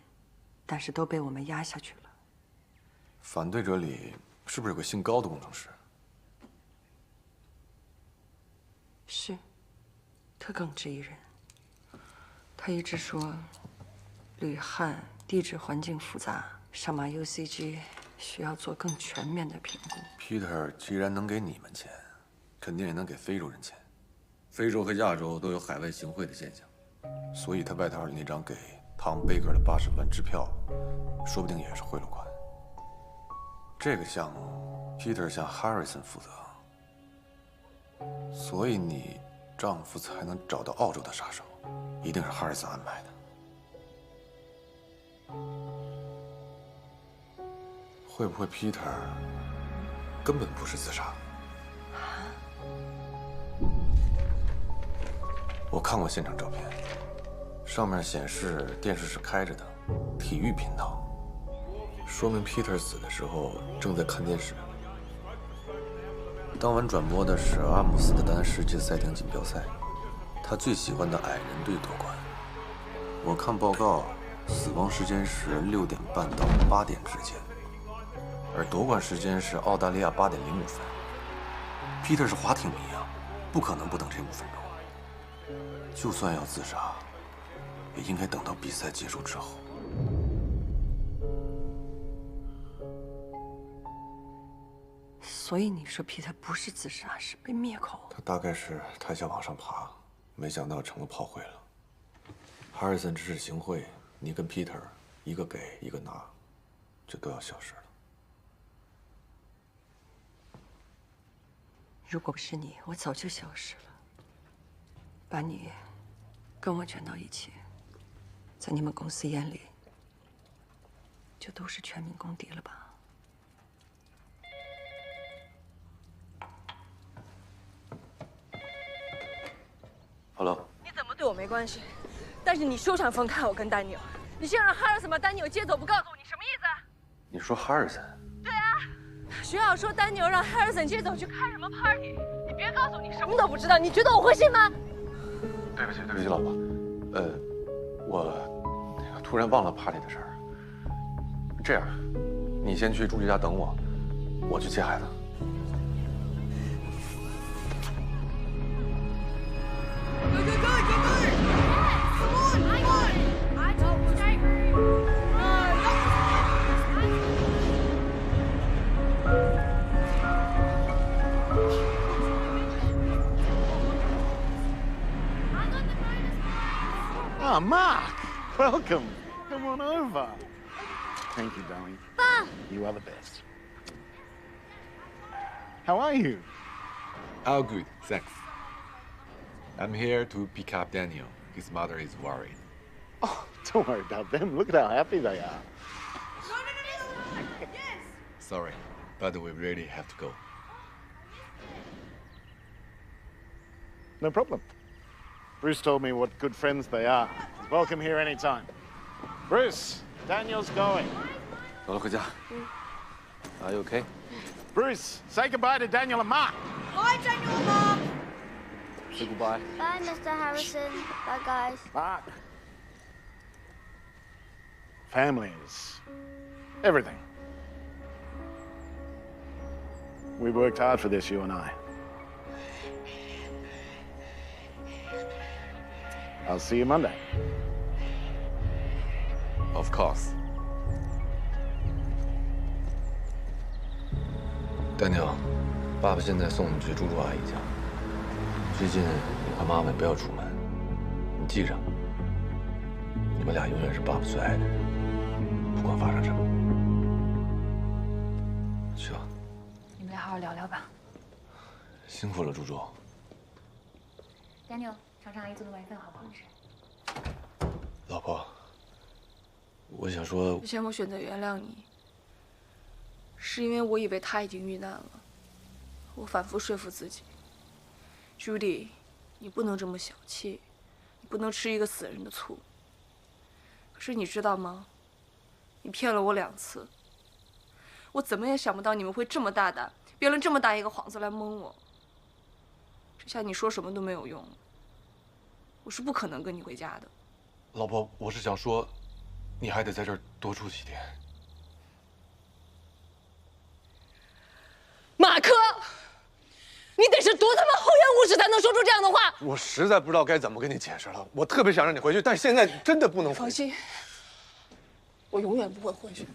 S8: 但是都被我们压下去了。
S11: 反对者里是不是有个姓高的工程师？
S8: 是，特耿直一人。他一直说，铝焊地质环境复杂，上马 UCG 需要做更全面的评估。
S11: Peter 既然能给你们钱，肯定也能给非洲人钱。非洲和亚洲都有海外行贿的现象，所以他外套里那张给Tom Baker的80万支票，说不定也是贿赂款。这个项目 Peter 向 Harrison 负责，所以你丈夫才能找到澳洲的杀手，一定是 Harrison 安排的。会不会 Peter 根本不是自杀？我看过现场照片，上面显示电视是开着的，体育频道，说明 Peter 死的时候正在看电视。当晚转播的是阿姆斯特丹世界赛艇锦标赛，他最喜欢的矮人队夺冠。我看报告，死亡时间是6点半到8点之间，而夺冠时间是澳大利亚8点05分。Peter 是滑艇迷啊，不可能不等这5分钟。就算要自杀，也应该等到比赛结束之后。
S8: 所以你说皮特不是自杀，是被灭口？
S11: 他大概是太想往上爬，没想到成了炮灰了。Harrison 只是行贿，你跟 Peter 一个给一个拿，就都要消失了。
S8: 如果不是你，我早就消失了。把你跟我卷到一起，在你们公司眼里，就都是全民公敌了吧
S11: ？Hello。
S22: 你怎么对我没关系？但是你休想分开我跟丹尼尔！你现在让哈尔森把丹尼尔接走，不告诉我，你什么意思？
S11: 你说 Harrison？
S22: 对啊，学校说丹尼尔让哈尔森接走去开什么 party？ 你别告诉我你什么都不知道，你觉得我会信吗？
S11: 对不起，对不起，老婆。我突然忘了 party 的事儿。这样，你先去朱莉家等我，我去接孩子。
S2: Ah, Mark, welcome. Come on over. Thank you, darling.
S16: Pa!
S2: You are the best. How are you?
S11: Oh, good, thanks. I'm here to pick up Daniel. His mother is worried.
S2: Oh, don't worry about them. Look at how happy they are.
S11: Sorry, but we really have to go.
S2: No problem. Bruce told me what good friends they are. Welcome here anytime. Bruce, Daniel's going.
S11: 走了，回家。Are you okay?
S2: Bruce, say goodbye to Daniel and Mark.
S22: Bye, Daniel and Mark.
S11: Say goodbye.
S16: Bye, Mr. Harrison. Bye, guys.
S2: Mark. Family is everything. We worked hard for this, you and I. I'll see you Monday.
S11: Of course. Daniel, 爸爸现在送你去朱朱阿姨家。最近你和妈妈不要出门，你记着，你们俩永远是爸爸最爱的人，不管发生什么。去吧。
S13: 你们俩好好聊聊吧。
S11: 辛苦了，朱朱。
S13: Daniel， 尝尝阿姨做的晚饭好不好吃？
S11: 老婆，我想说，
S22: 之前我选择原谅你，是因为我以为他已经遇难了，我反复说服自己 ，Judy， 你不能这么小气，你不能吃一个死人的醋。可是你知道吗？你骗了我2次，我怎么也想不到你们会这么大胆，编了这么大一个幌子来蒙我。这下你说什么都没有用了，我是不可能跟你回家的。
S18: 老婆，我是想说，你还得在这儿多住几天。
S15: 马克，你得是多他妈厚颜无耻才能说出这样的话！
S21: 我实在不知道该怎么跟你解释了。我特别想让你回去，但现在真的不能回去。
S15: 放心，我永远不会回去。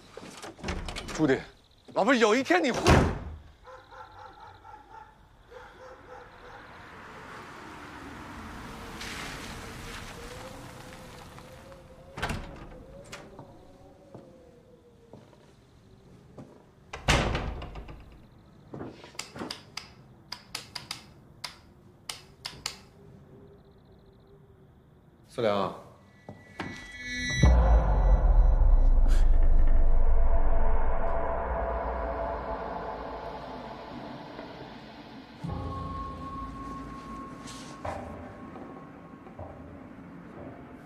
S21: 朱迪，老婆，有一天你会。思良，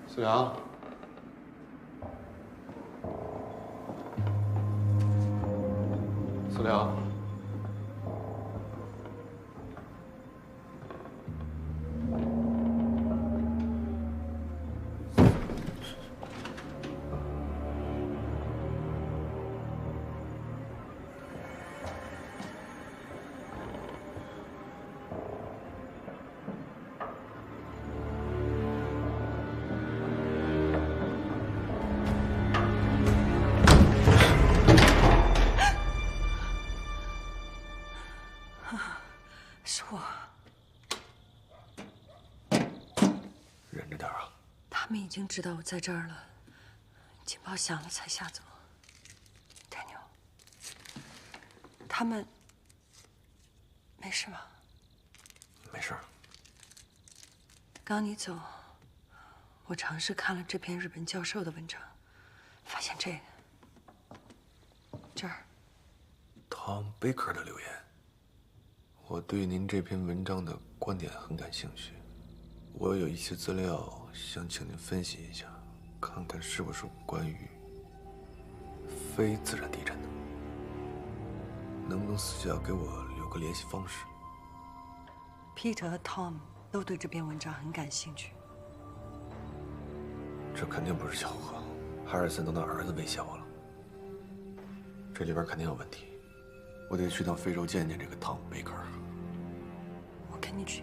S21: 思良，思良。
S8: 是我。
S11: 忍着点啊！
S8: 他们已经知道我在这儿了，警报响了才吓走。Daniel， 他们没事吧？
S11: 没事。
S8: 刚你走，我尝试看了这篇日本教授的文章，发现这个这儿
S11: Tom Baker 的留言。我对您这篇文章的观点很感兴趣，我有一些资料想请您分析一下，看看是不是关于非自然地震的。能不能私下给我留个联系方式？
S8: Peter 和 Tom 都对这篇文章很感兴趣。
S11: 这肯定不是巧合，海尔森都拿儿子喂笑了，这里边肯定有问题。我得去趟非洲见见这个Tom Baker。
S8: 我跟你去。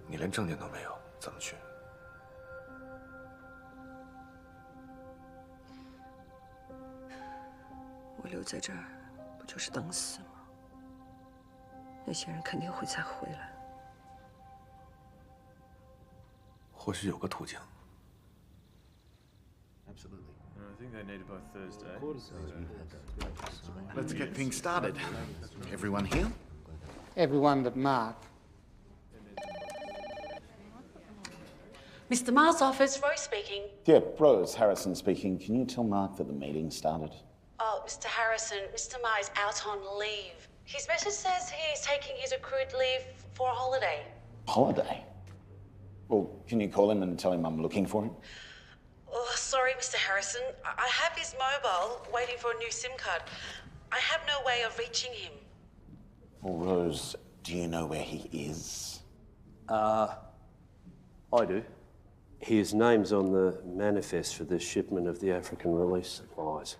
S11: 你连证件都没有，怎么去？
S8: 我留在这儿，不就是等死吗？那些人肯定会再回来。
S11: 或许有个途径。
S20: Absolutely. I think they needed both Thursday.
S23: Let's get things started. Everyone here?
S24: Everyone but Mark.
S6: Mr. Ma's office, Rose speaking.
S2: Yeah, Rose, Harrison speaking. Can you tell Mark that the meeting started?
S6: Oh, Mr. Harrison, Mr. Ma is out on leave. His message says he is taking his accrued leave for a holiday.
S2: Holiday? Well, can you call him and tell him I'm looking for him?
S6: Oh, sorry, Mr. Harrison. I have his mobile waiting for a new SIM card. I have no way of reaching him.
S2: Well, Rose, do you know where he is?
S25: I do. His name's on the manifest for the shipment of the African relief supplies.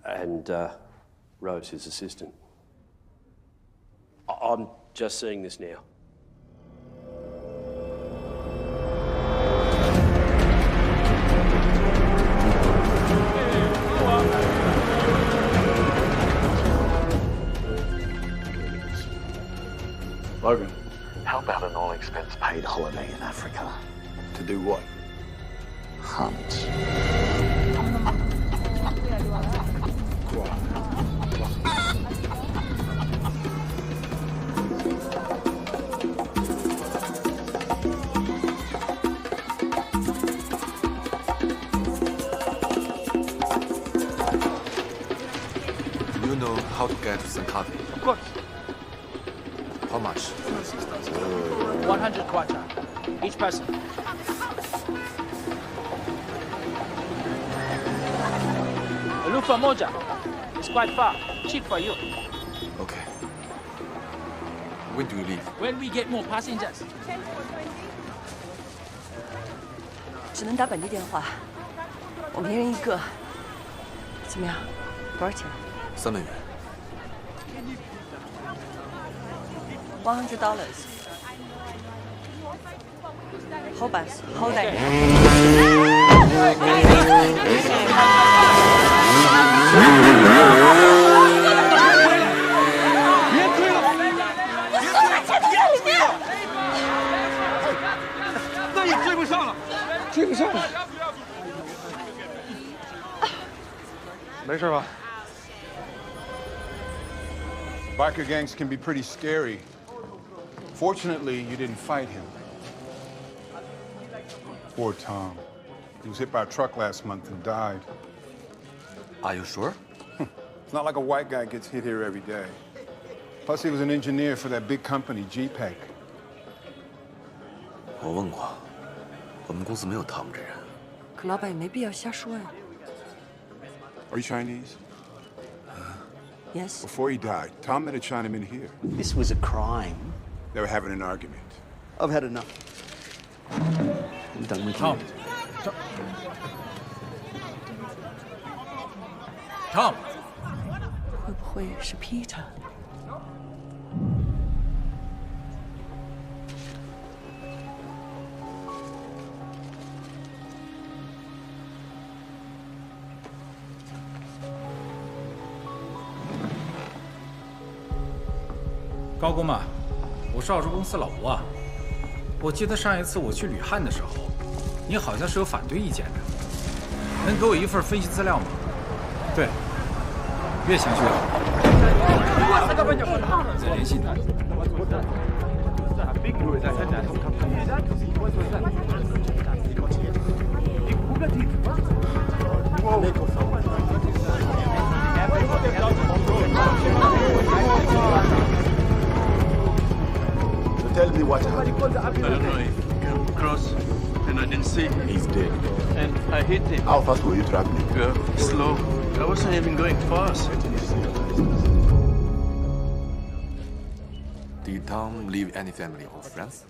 S25: And Rose, his assistant. I'm just seeing this now.
S2: Logan, how about an all-expense paid holiday in Africa?
S11: To do what?
S2: Hunt.
S11: You know how to get some coffee?
S12: Of course.
S11: much?
S14: 100 kwacha, each person. Lufa moja. It's quite far. Cheap for you.
S11: Okay. When do you leave?
S14: When we get more passengers.
S3: 只能打本地电话，我们一人一个。怎么样？多少钱
S11: 3美元。
S3: $100. Hold us. Hold that.
S12: 别追了！
S22: 你锁在钱袋里面。
S12: 那也追不上了，追不上了。
S18: 没事吧？
S12: Biker gangs can be pretty scary. Fortunately, you didn't fight him. Poor Tom. He was hit by a truck last month and died.
S11: Are you sure?
S12: It's not like a white guy gets hit here every day. Plus, he was an engineer for that big company, GPEC.
S11: 我问过，我们公司没有汤姆这人。
S3: 可老板也没必要瞎说呀。
S12: Are you Chinese?
S3: Yes.
S12: Before he died, Tom met a Chinaman here.
S10: This was a crime.
S12: They were having an argument.
S10: I've had enough. I'm done with you.
S9: Tom.
S3: 会不会是 Peter？
S9: 高工嘛，我是澳洲公司老吴啊。我记得上一次我去旅汉的时候，你好像是有反对意见的。能给我一份分析资料吗？对，越详细越好。再联系他。
S21: Tell me what happened.
S20: I don't know. He came across and I didn't see.
S21: He's dead.
S20: And I hit him.
S21: How fast were you traveling?
S20: Slow. I wasn't even going fast.
S11: Did Tom leave any family or friends?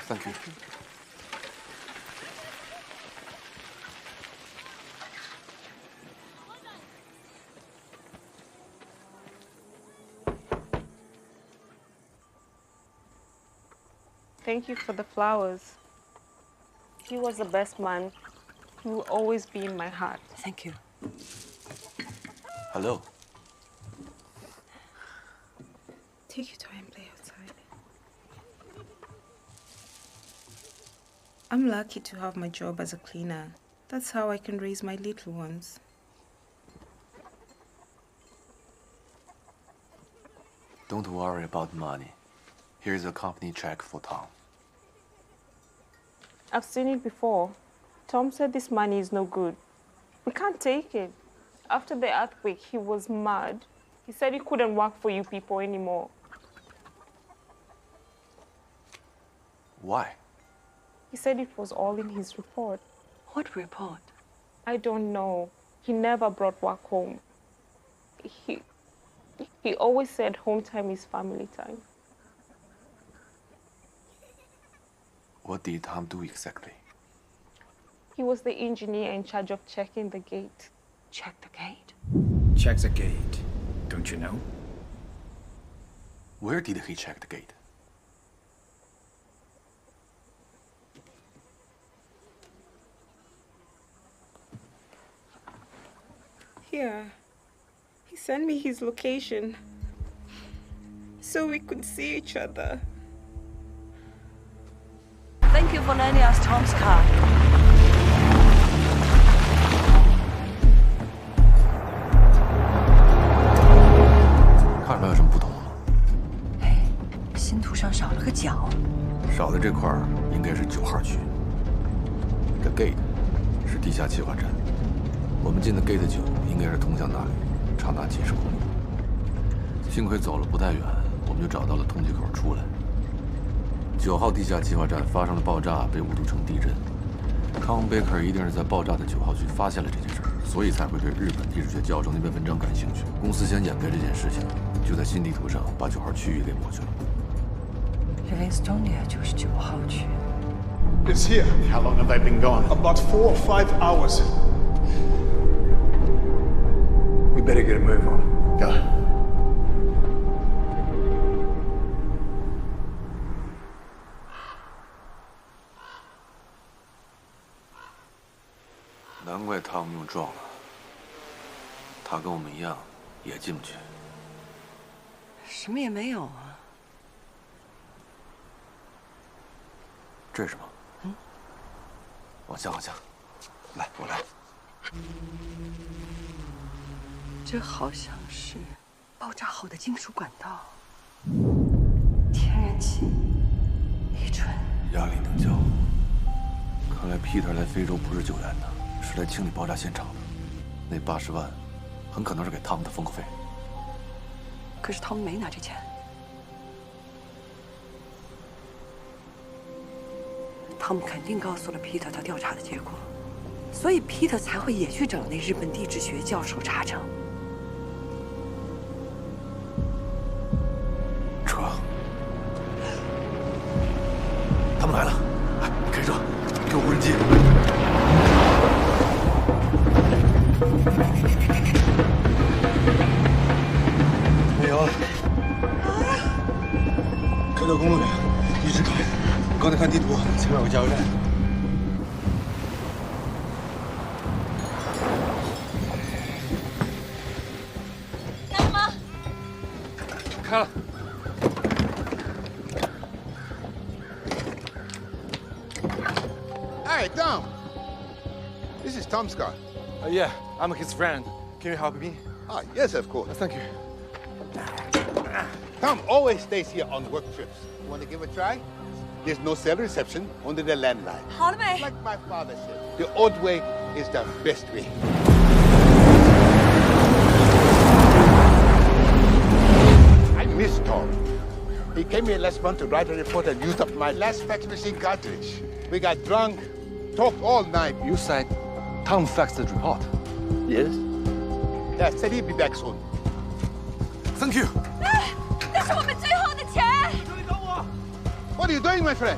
S11: Thank you.
S1: Thank you for the flowers. He was the best man. He will always be in my heart.
S3: Thank you.
S11: Hello.
S1: Take your time, play outside. I'm lucky to have my job as a cleaner. That's how I can raise my little ones.
S11: Don't worry about money. Here's a company check for Tom.
S1: I've seen it before. Tom said this money is no good. We can't take it. After the earthquake, he was mad. He said he couldn't work for you people anymore.
S11: Why?
S1: He said it was all in his report.
S3: What report?
S1: I don't know. He never brought work home. He always said home time is family time.
S11: What did Tom do exactly?
S1: He was the engineer in charge of checking the gate.
S3: Check the gate?
S9: Check the gate. Don't you know?
S11: Where did he check the gate?
S1: Here. He sent me his location so we could see each other.
S3: Thank you for lending us Tom's car.
S11: 看出来有什么不同吗？
S3: 哎，新图上少了个角。
S11: 少的这块儿应该是9号区。这 gate 是地下气化站。我们进的 Gate 9应该是通向那里，长达几10公里。幸亏走了不太远，我们就找到了通气口出来。9号地下气化站发生了爆炸，被误读成地震。康贝克一定是在爆炸的9号区发现了这件事，所以才会对日本地质学教授那篇文章感兴趣。公司想掩盖这件事情，就在新地图上把9号区域给抹去了。
S22: Livingstonia 就是9号区。
S12: It's here.
S2: How long have they been gone?
S12: About 4 or 5 hours. We better get a move on.
S2: Go.
S11: 难怪汤姆用撞了，他跟我们一样，也进不去。
S22: 什么也没有啊。
S11: 这是什么？往下，来，我来。
S22: 这好像是爆炸后的金属管道，天然气、乙醇。
S11: 压力能胶。看来 Peter 来非洲不是救援的，是来清理爆炸现场的。那80万，很可能是给汤姆的封口费。
S22: 可是汤姆没拿这钱。汤姆肯定告诉了 Peter 他调查的结果，所以 Peter 才会也去找那日本地质学教授查证。
S11: 车，他们来了，哎，开车，给我无人机。
S20: 没油了，开到公路边，一直开。刚才看地图，前面有个加油站。
S13: 开了吗？
S20: 开了。
S12: Hey, Tom. This is Tom's car.
S20: Yeah, I'm his friend. Can you help me?
S12: Ah, yes, of course.
S20: Thank you.
S12: Tom always stays here on work trips. You want to give it a try? There's no cell reception, only the landline.
S22: 好了没？
S12: Like my father said, the old way is the best way. I miss Tom. He came here last month to write a report and used up my last fax machine cartridge. We got drunk, talked all night.
S20: You said Tom faxed the report.
S12: Yes. Yeah, said he'd be back soon.
S11: Thank you.
S13: 那是我们最后的钱。
S20: 这里等我。
S12: What are you doing, my friend?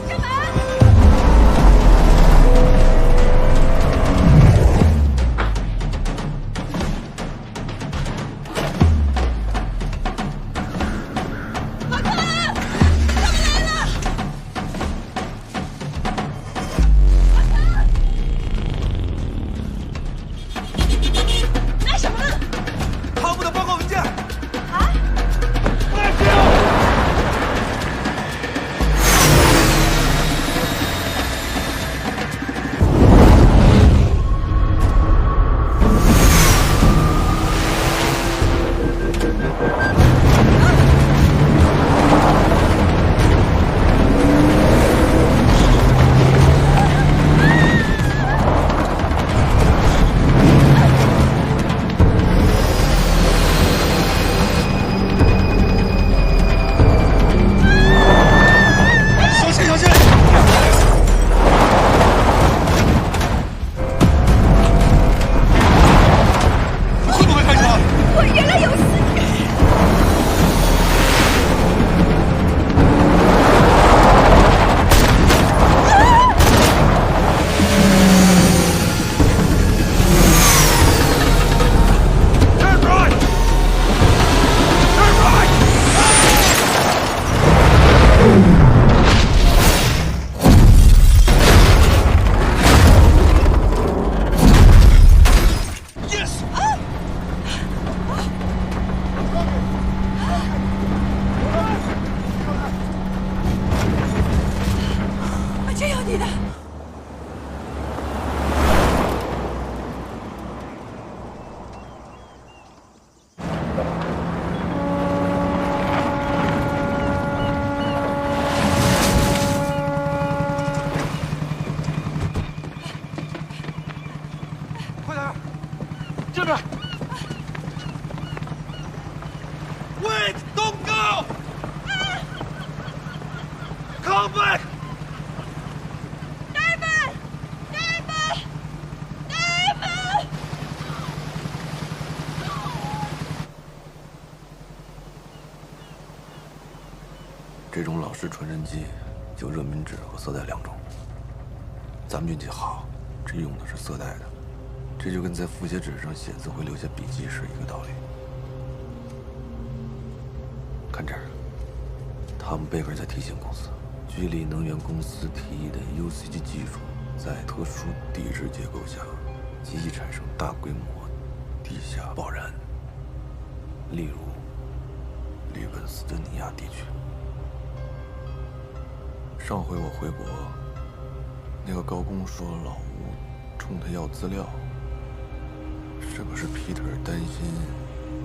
S13: 干嘛？
S20: Let's go! 就这儿。Wait! Don't go! Come back!
S4: David! David! David!
S11: 这种老式传真机就热敏纸和色带两种。咱们运气好，这用的是色带的，这就跟在复写纸上写字会留下笔记是一个道理。看这儿，汤姆·贝克在提醒公司，居里能源公司提议的 UCG 技术，在特殊地质结构下，极易产生大规模地下爆燃，例如利本斯特尼亚地区。上回我回国，那个高工说老吴冲他要资料，是不是皮特担心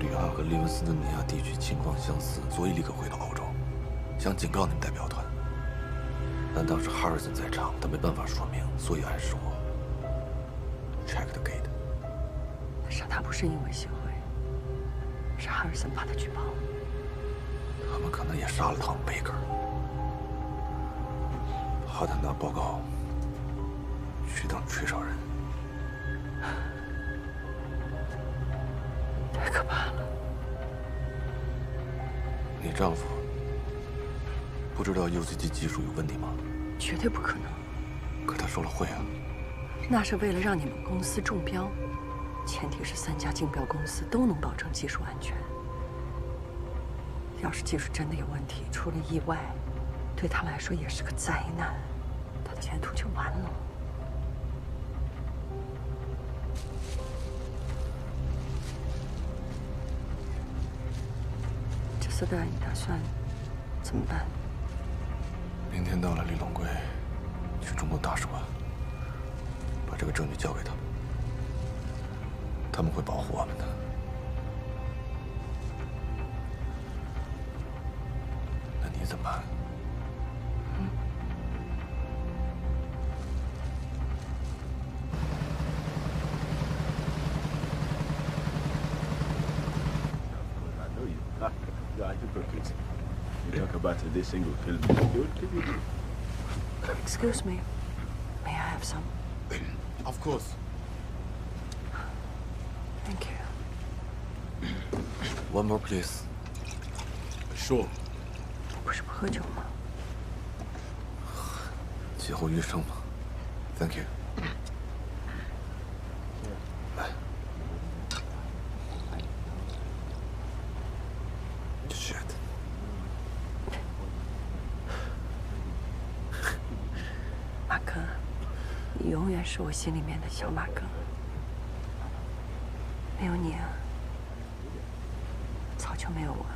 S11: 吕汉和利文斯特尼亚地区情况相似，所以立刻回到澳洲，想警告你们代表团。但当时哈里森在场，他没办法说明，所以暗示我 check the gate。
S8: 但是他不是因为协会，是哈里森把他举报。
S11: 他们可能也杀了汤姆·贝克，怕他拿报告去当吹哨人。
S8: 太可怕了！
S11: 你丈夫不知道 UCG 技术有问题吗？
S8: 绝对不可能。
S11: 可他说了会啊。
S8: 那是为了让你们公司中标，前提是3家竞标公司都能保证技术安全。要是技术真的有问题，出了意外，对他来说也是个灾难，他的前途就完了。这色带你打算怎么办？
S11: 明天到了李龙贵，去中国大使馆，把这个证据交给他们，他们会保护我们的。那你怎么办？You
S5: talk about this thing will kill me.
S8: Excuse me, may I have some?
S18: Of course.
S8: Thank you.
S11: One more, please.
S18: Sure.
S8: 不是不喝酒吗？
S11: 劫后余生吗 ？Thank you. 来。Shit. 马哥，你永远是我心里面的小马哥。没有你啊，早就没有我了。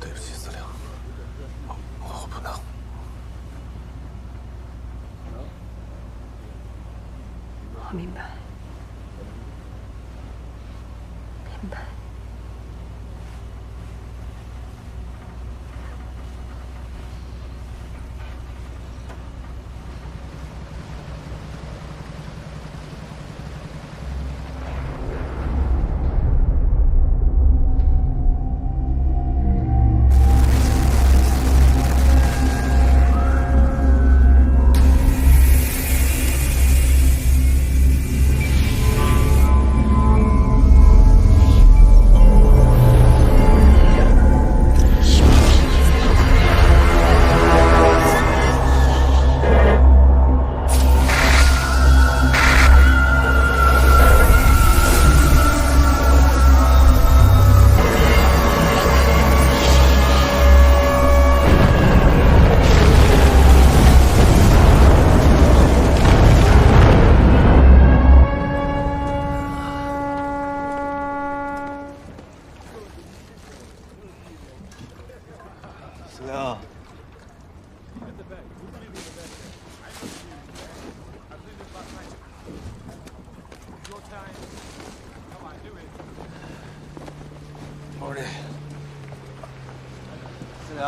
S11: 对不起，司令，我不能。我明白，明白。
S20: 司令。
S11: Morty。
S20: 司令。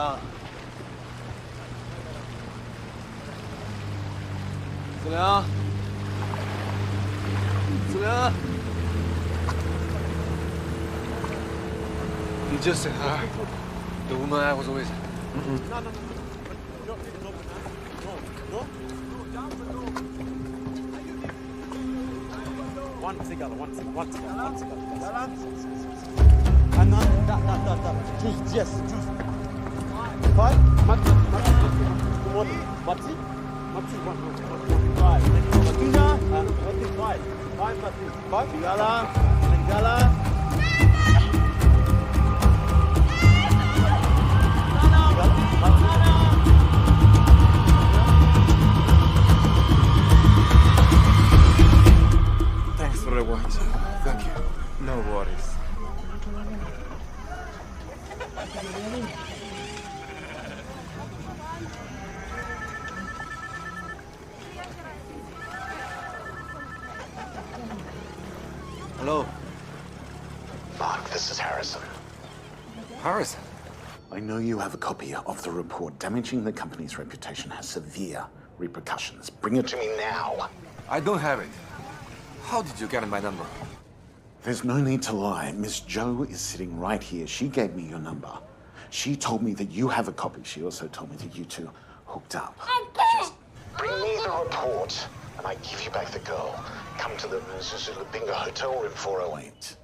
S11: 良，子良。You just said her. The woman I was with.
S7: One cigar. And that. Juice, yes, juice. 5? Matzi, one. 5. Matinya, what is 5? 5 Matzi. 5? Sigala. Thanks for the watch. Thank you. No worries.
S2: Hello. Mark, this is Harrison.
S11: Harrison?
S2: I know you have a copy of the report. Damaging the company's reputation has severe repercussions. Bring it to me now.
S11: I don't have it. How did you get my number?
S2: There's no need to lie. Miss Joe is sitting right here. She gave me your number. She told me that you have a copy. She also told me that you two hooked up. Just bring me the report, and I give you back the girl. Come to the Zulubinga Hotel Room 408.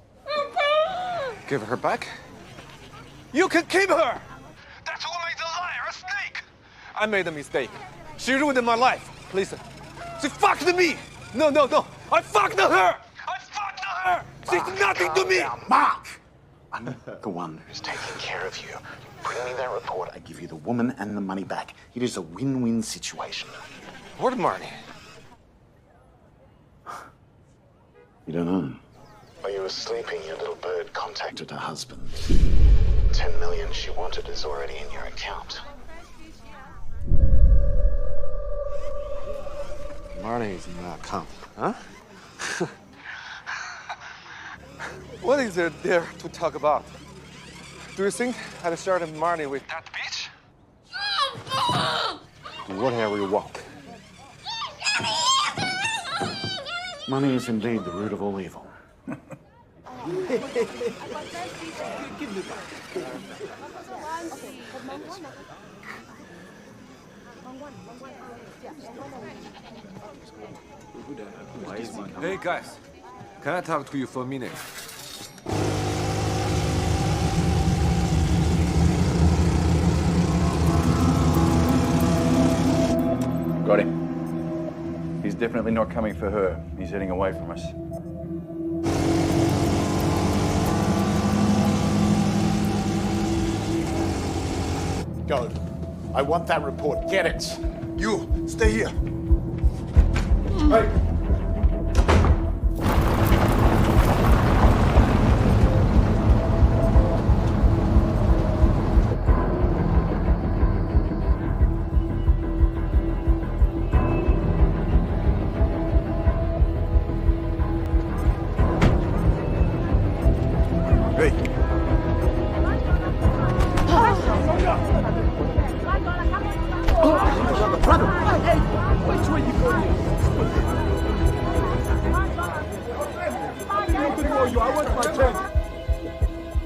S11: Give her back? You can keep her!
S7: That's who made the liar a snake! I made a mistake. She ruined my life. Listen, she fucked me! No. I fucked her! She's nothing to me!
S2: Mark! I'm the one who's taking care of you. Bring me that report. I give you the woman and the money back. It is a win-win situation.
S7: What money?
S2: You don't know. While you were sleeping, your little bird contacted her husband. 10 million she wanted is already in your account.
S7: Money is in my account, huh? What is there to talk about? Do you think I'd share the money with that bitch? Whatever you want.
S2: Money is indeed the root of all evil.
S11: Hey guys, can I talk to you for a minute?
S10: Got him. He's definitely not coming for her. He's heading away from us.
S2: Go. I want that report. Get it.
S7: You, stay here.
S2: Hey.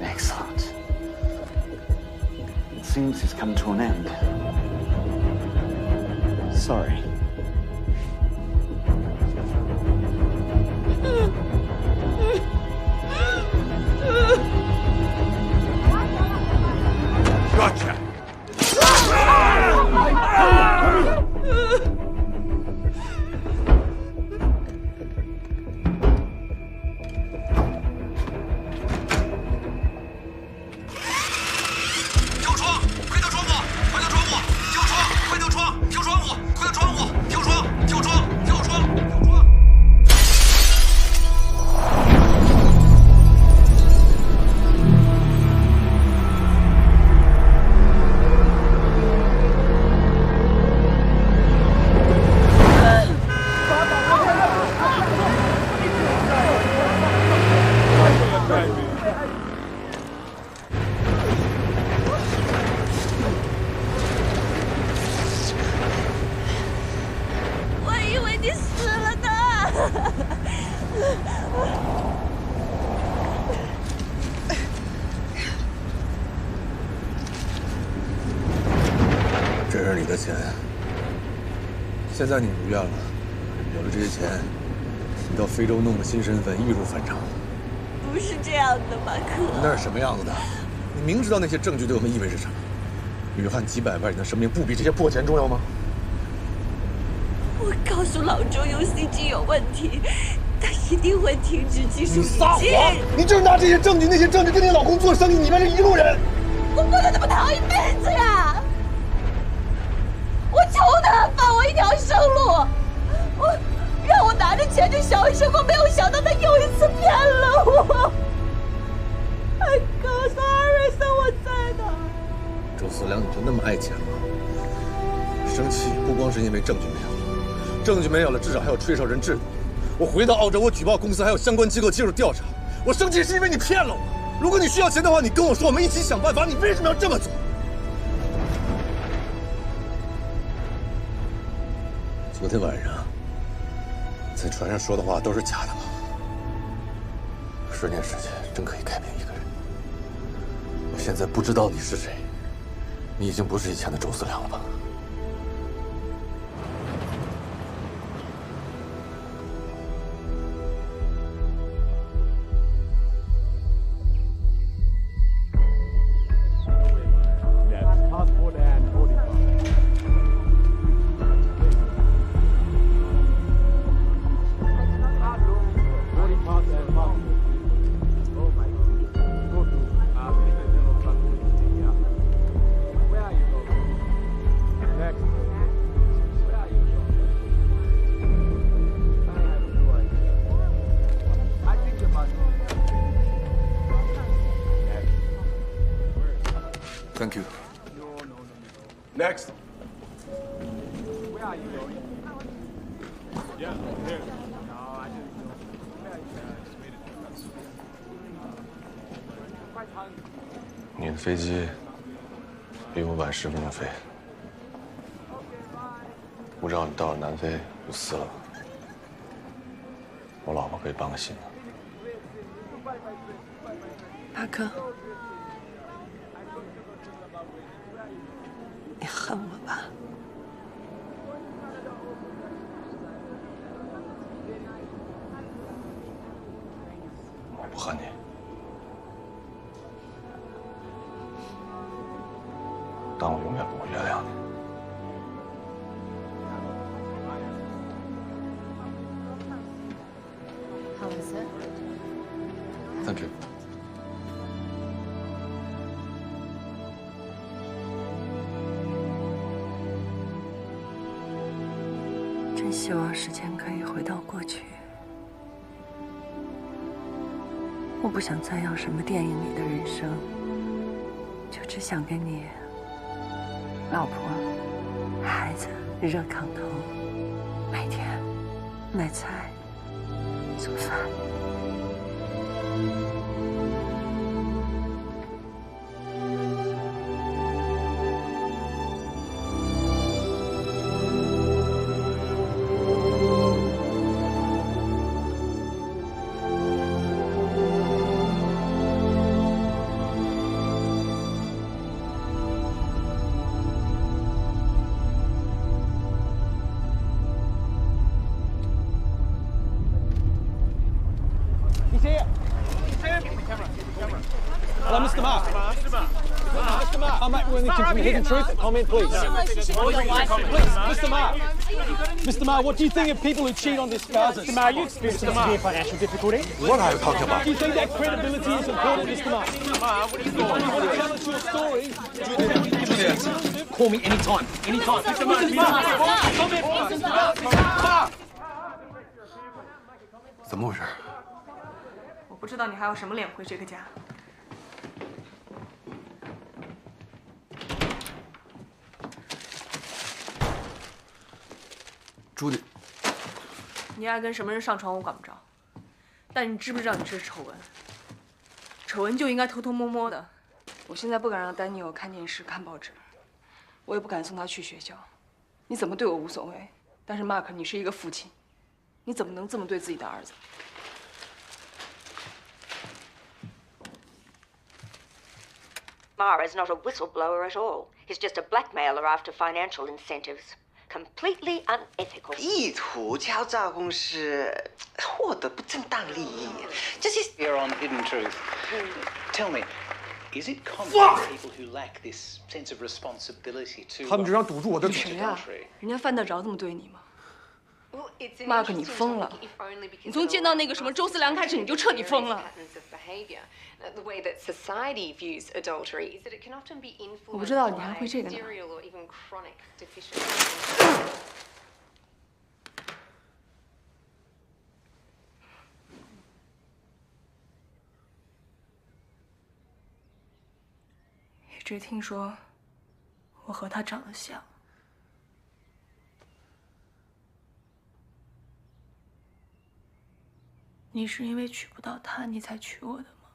S2: Excellent. It seems it's come to an end. Sorry.
S7: Gotcha.
S18: 是你的钱，现在你如愿了，有了这些钱，你到非洲弄个新身份，易如反掌。
S4: 不是这样的，马克。
S18: 那是什么样子的？你明知道那些证据对我们意味着什么？约翰几百万人的生命不比这些破钱重要吗？
S4: 我告诉老周 UCG 有问题，他一定会停止技术。
S18: 你撒谎！你就是拿这些证据，那些证据跟你老公做生意，你们是一路人。
S4: 我不能这么逃一辈子呀！我求他放我一条生路，让我拿着钱就小意生活，没有想到他又一次骗了我。I go sorry， 我在哪？
S18: 周思良，你就那么爱钱吗？生气不光是因为证据没有，证据没有了，至少还有吹哨人制度。我回到澳洲，我举报公司，还有相关机构介入调查。我生气是因为你骗了我。如果你需要钱的话，你跟我说，我们一起想办法。你为什么要这么做？昨天晚上在船上说的话都是假的吗？10年时间真可以改变一个人。我现在不知道你是谁，你已经不是以前的周思良了吧？Thank
S11: you.
S18: Next.
S7: Where are you going? Yeah, here. No, I didn't know. Where are you guys? Quite hungry.
S18: 你的飞机比我晚10分钟飞，不知道你到了南非就死了。我老婆可以帮个心吗？
S8: 马克，你恨我吧？
S18: 我不恨你，但我永远不会原谅你。
S13: How is it?
S18: Thank you.
S8: 真希望时间可以回到过去。我不想再要什么电影里的人生，就只想跟你，老婆、孩子热炕头，买田、买菜、做饭。
S20: Hello, Mr. Mark. Mr. Mark. I'm Matt Worthington from Hidden Truth. Comment, please. Mr. Mark. Mr. Mark, what do you think of people who cheat on their spouses?
S15: Mr. Mark, you experience severe financial difficulty.
S18: What are you talking about?
S20: Do you think that credibility is important, Mr. Mark?
S15: Mr. Mark, what are you
S20: You want to tell us your story?
S15: Call me anytime. Anytime. Mr. Mark,
S18: 怎么回事？
S3: 我不知道你还有什么脸回这个家。
S11: 朱迪，
S3: 你爱跟什么人上床我管不着，但你知不知道你这是丑闻？丑闻就应该偷偷摸摸的。我现在不敢让丹尼尔看电视、看报纸，我也不敢送他去学校。你怎么对我无所谓，但是 Mark， 你是一个父亲，你怎么能这么对自己的儿子？
S16: Mara's not a whistleblower at all. He's just a blackmailer after financial incentives. Completely unethical.
S17: 意图敲诈公司，获得不正当利益，这是。You're on hidden truth. Tell me, is it common for people who lack this sense of responsibility to?
S20: 他们只想堵住我的嘴。
S22: 谁呀？人家犯得着这么对你吗？马克，你疯了！你从见到那个什么周思良开始，你就彻底疯了。我不知道你还会这个呢。一直听说我和他长得像。你是因为娶不到他，你才娶我的吗？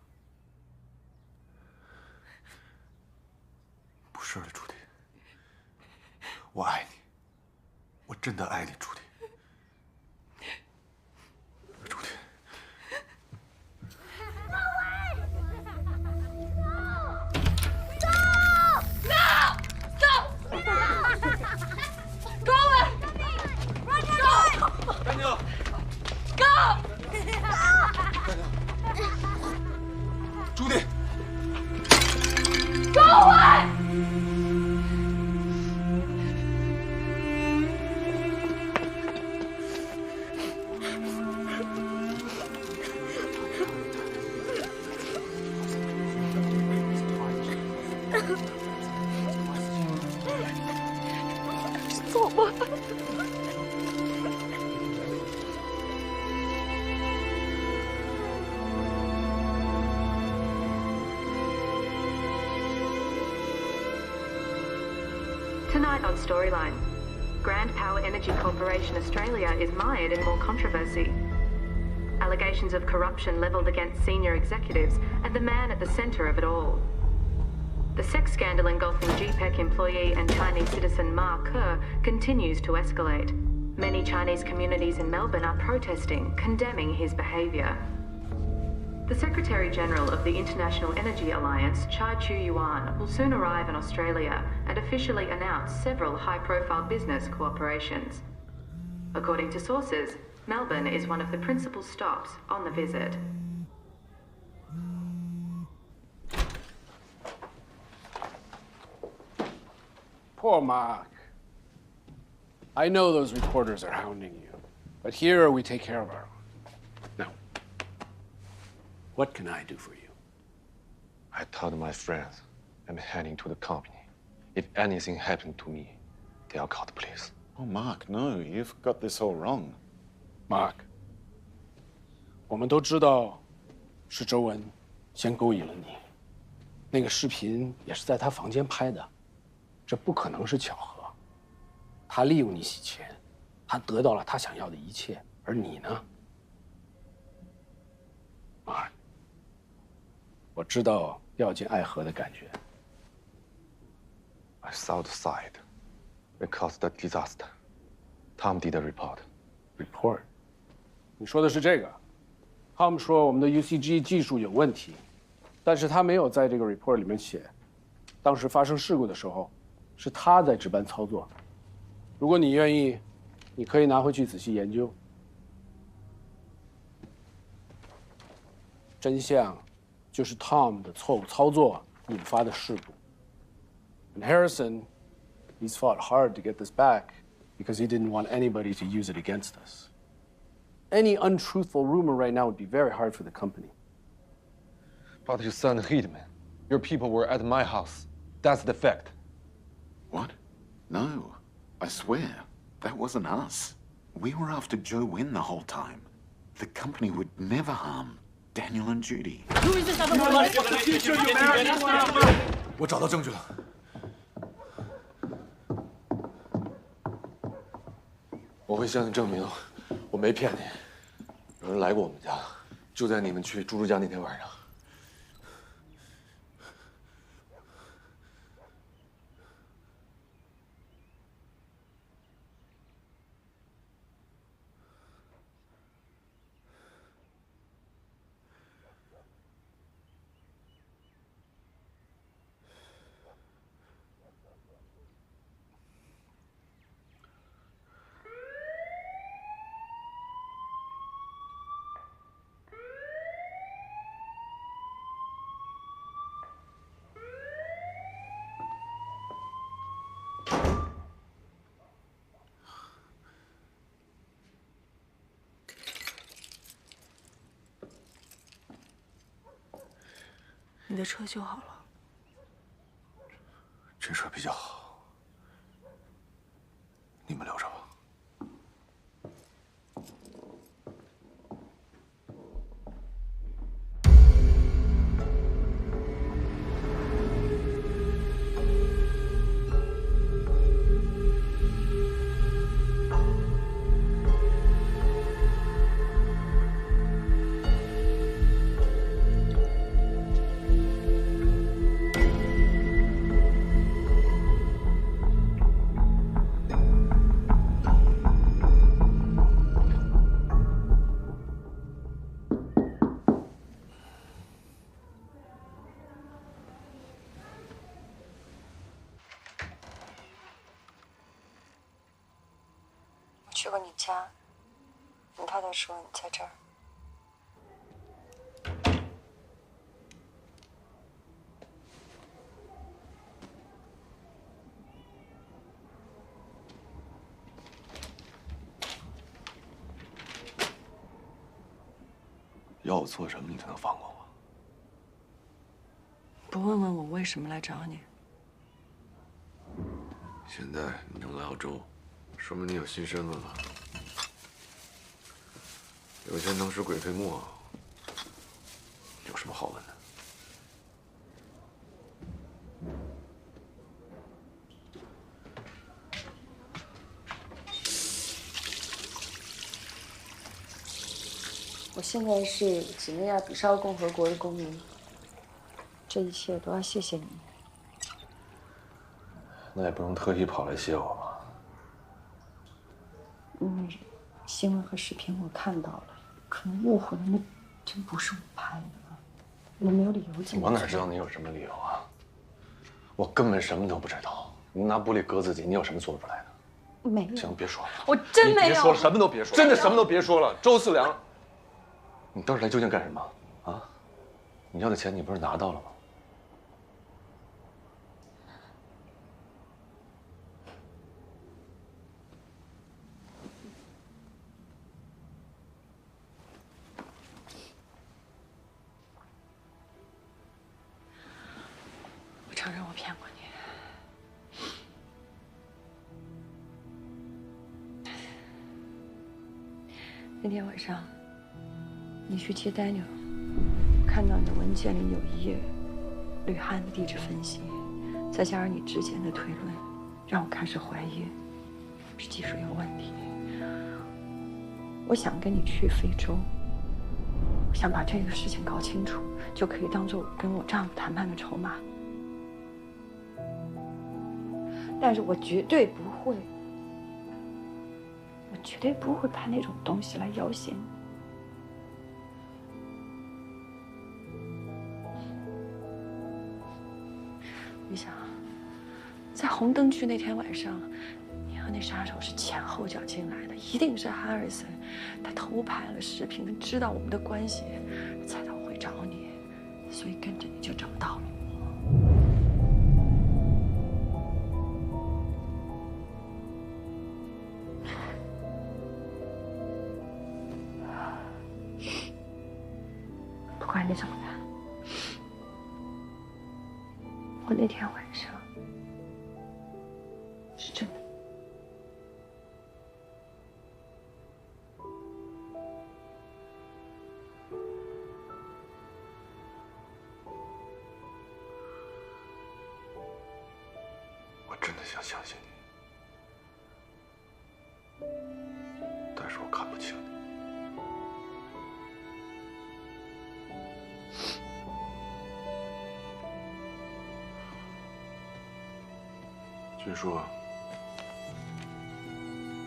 S21: 不是的，朱迪，我爱你，我真的爱你，朱迪。朱迪。
S22: Go away! Go!
S20: Daniel!
S22: Go!
S20: 朱迪
S22: ，Go away！ 走吧。
S19: Tonight on Storyline, Grand Power Energy Corporation Australia is mired in more controversy. Allegations of corruption levelled against senior executives and the man at the centre of it all. The sex scandal engulfing GPEC employee and Chinese citizen Ma Ke continues to escalate. Many Chinese communities in Melbourne are protesting, condemning his behaviour. The Secretary-General of the International Energy Alliance, Chai Chu-yuan, will soon arrive in Australia and officially announce several high-profile business cooperations. According to sources, Melbourne is one of the principal stops on the visit.
S20: Poor Mark. I know those reporters are hounding you, but here we take care of our own. Now, what can I do for you?
S18: I told my friends I'm heading to the company. If anything happened to me, they'll call the police.
S2: Oh, Mark, no, you've got this all wrong.
S20: Mark, 我们都知道是周文先勾引了你，那个视频也是在他房间拍的，这不可能是巧合。他利用你洗钱，他得到了他想要的一切，而你呢？ Mark， 我知道掉进爱河的感觉。
S18: I saw the side. It caused the disaster. Tom did a report.
S20: Report？ 你说的是这个 ？Tom 说我们的 UCG 技术有问题，但是他没有在这个 report 里面写，当时发生事故的时候，是他在值班操作。如果你愿意，你可以拿回去仔细研究。 真相就是 Tom 的错误操作引发的事故。And Harrison, he's fought hard to get this back because he didn't want anybody to use it against us. Any untruthful rumor right now would be very hard for the company.
S18: But you sent hitmen. Your people were at my house. That's the fact.
S2: What? No, I swear, that wasn't us. We were after Joe Wynn the whole time. The company would never harm Daniel and Judy.
S18: 我找到证据了。我会向你证明，我没骗你。有人来过我们家，就在你们去猪猪家那天晚上。
S8: 的车修好了。
S21: 这车比较好，你们留着吧。
S8: 去过你家，你太太说你在这儿。
S21: 要我做什么，你才能放过我？
S8: 不问问我为什么来找你？
S11: 现在你能来澳洲，说明你有新身份了。有钱能使鬼推磨，有什么好问的？
S8: 我现在是几内亚比绍共和国的公民，这一切都要谢谢你。
S21: 那也不用特意跑来谢我吧？
S8: 新闻和视频我看到了，可能误会了，那真不是我拍的，我没有理由进。
S21: 我哪知道你有什么理由啊？我根本什么都不知道。你拿玻璃割自己，你有什么做不出来的？
S8: 没有。
S21: 行，别说了，
S8: 我真没有。
S21: 别说了，什么都别说了，真的什么都别说了。周四良，你当时来究竟干什么？啊？你要的钱你不是拿到了吗？
S8: 承认我骗过你。那天晚上，你去接 Daniel， 看到你的文件里有一页吕汉的地质分析，再加上你之前的推论，让我开始怀疑是技术有问题。我想跟你去非洲，我想把这个事情搞清楚，就可以当做跟我丈夫谈判的筹码。 但是我绝对不会，把那种东西来要挟你。你想，在红灯区那天晚上，你和那杀手是前后脚进来的，一定是哈里森，他偷拍了视频，知道我们的关系，猜到我会找你，所以跟着你就找到了。 不管你怎么看，我那天晚上是真的。
S21: 我真的想相信你，但是我看不清你。 据说，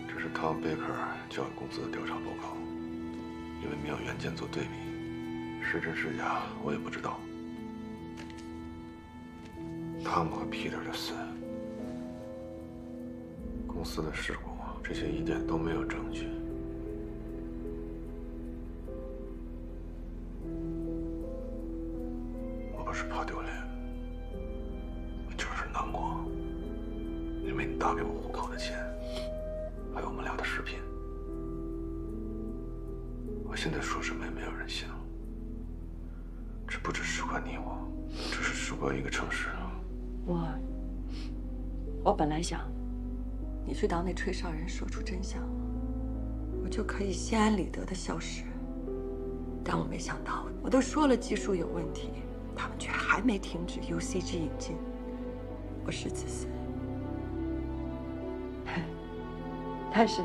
S21: 这是Tom Baker教育公司的调查报告，因为没有原件做对比，是真是假我也不知道。汤姆和 Peter 的死，公司的事故，这些一点都没有证据。我不是怕丢脸，我就是难过。 因为你打给我户口的钱，还有我们俩的视频，我现在说什么也没有人信了。这不只事关你我，只是住过一个城市啊。
S8: 我本来想，你去当那吹哨人，说出真相，我就可以心安理得的消失。但我没想到，我都说了技术有问题，他们却还没停止 UCG 引进，我是自私。但是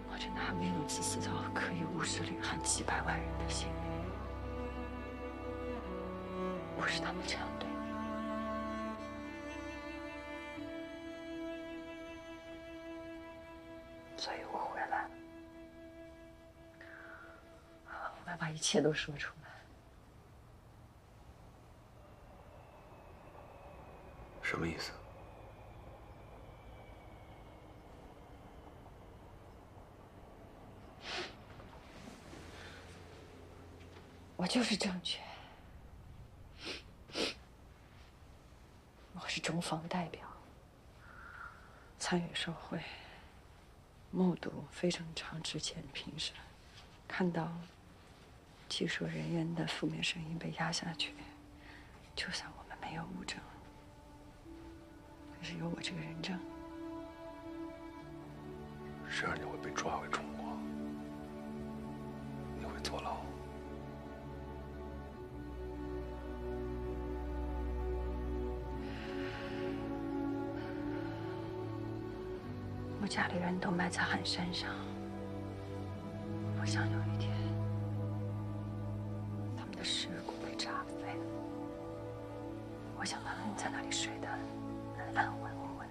S8: 我真的还没有自私到可以无视领汉几百万人的心。不是他们这样对你，所以我回来了，我要把一切都说出来。
S21: 什么意思？
S8: 我就是正确。我是中方代表，参与社会，目睹非正常之前评审，看到技术人员的负面声音被压下去，就算我们没有物证，可是有我这个人证。
S21: 谁让你会被抓回中国？你会坐牢。
S8: 我家里人都埋在寒山上，我想有一天，他们的尸骨被炸飞了，我想他们在那里睡得安安稳稳。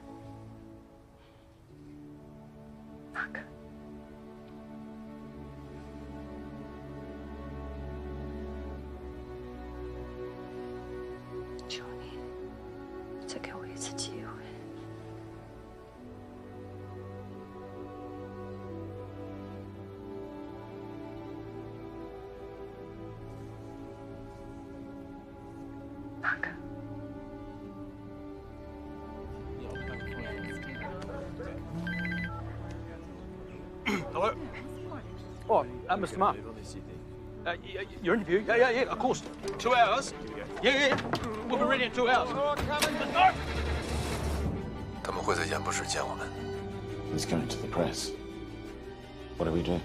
S8: 马克，求你再给我一次机会。马克。
S20: Hello. Oh, Mr. Mark. Your interview? Yeah, of course. 2 hours? Yeah. We'll be ready in 2 hours.
S21: 他们会在演播室见我们。
S2: He's going to the press. What do we do?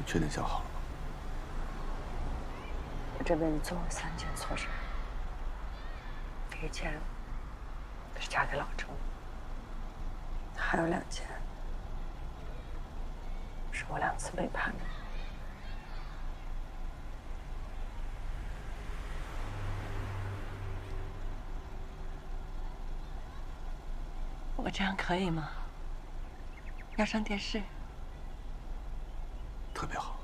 S21: 确定想好了吗？
S8: 我这辈子做了3件错事，第1件是嫁给老周，还有2件是我2次背叛的。我这样可以吗？要上电视？
S21: 特别好。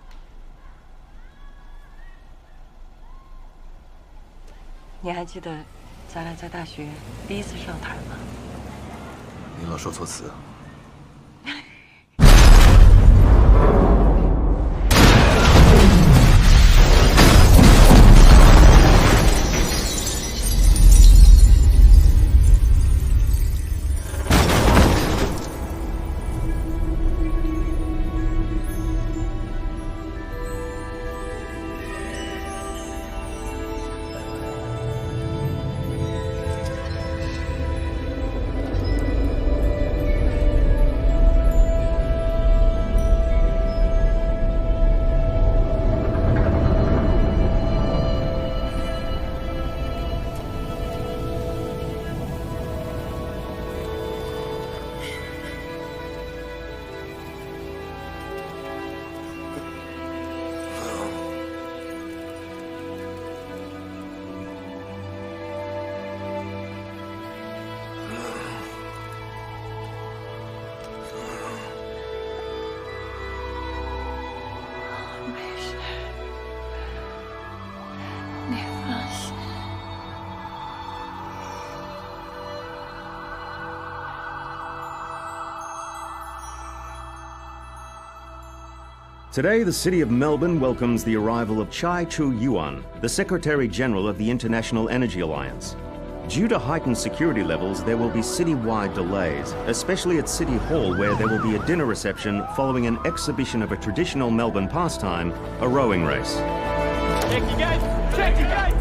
S8: 你还记得咱俩在大学第1次上台吗？
S21: 你老说错词。
S6: Today, the city of Melbourne welcomes the arrival of Chai Chu-yuan, the Secretary-General of the International Energy Alliance. Due to heightened security levels, there will be citywide delays, especially at City Hall, where there will be a dinner reception following an exhibition of a traditional Melbourne pastime, a rowing race.
S15: Check your gates! Check your gates!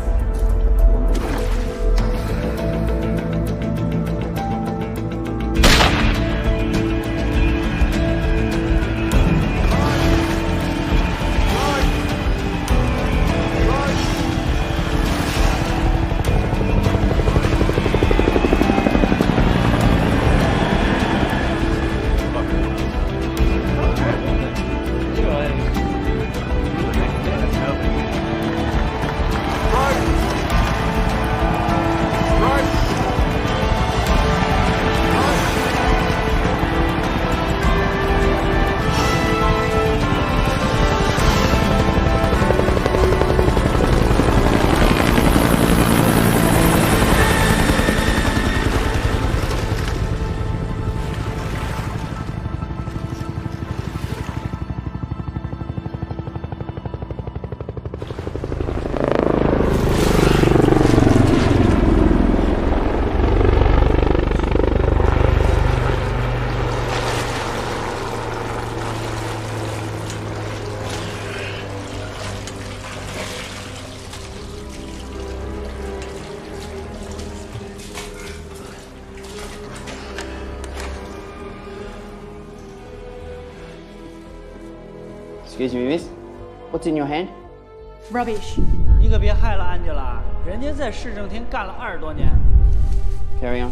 S14: Excuse me, miss. What's in your hand?
S22: Rubbish.
S23: 你可别害了安吉拉，人家在市政厅干了20多年。
S14: Carry on.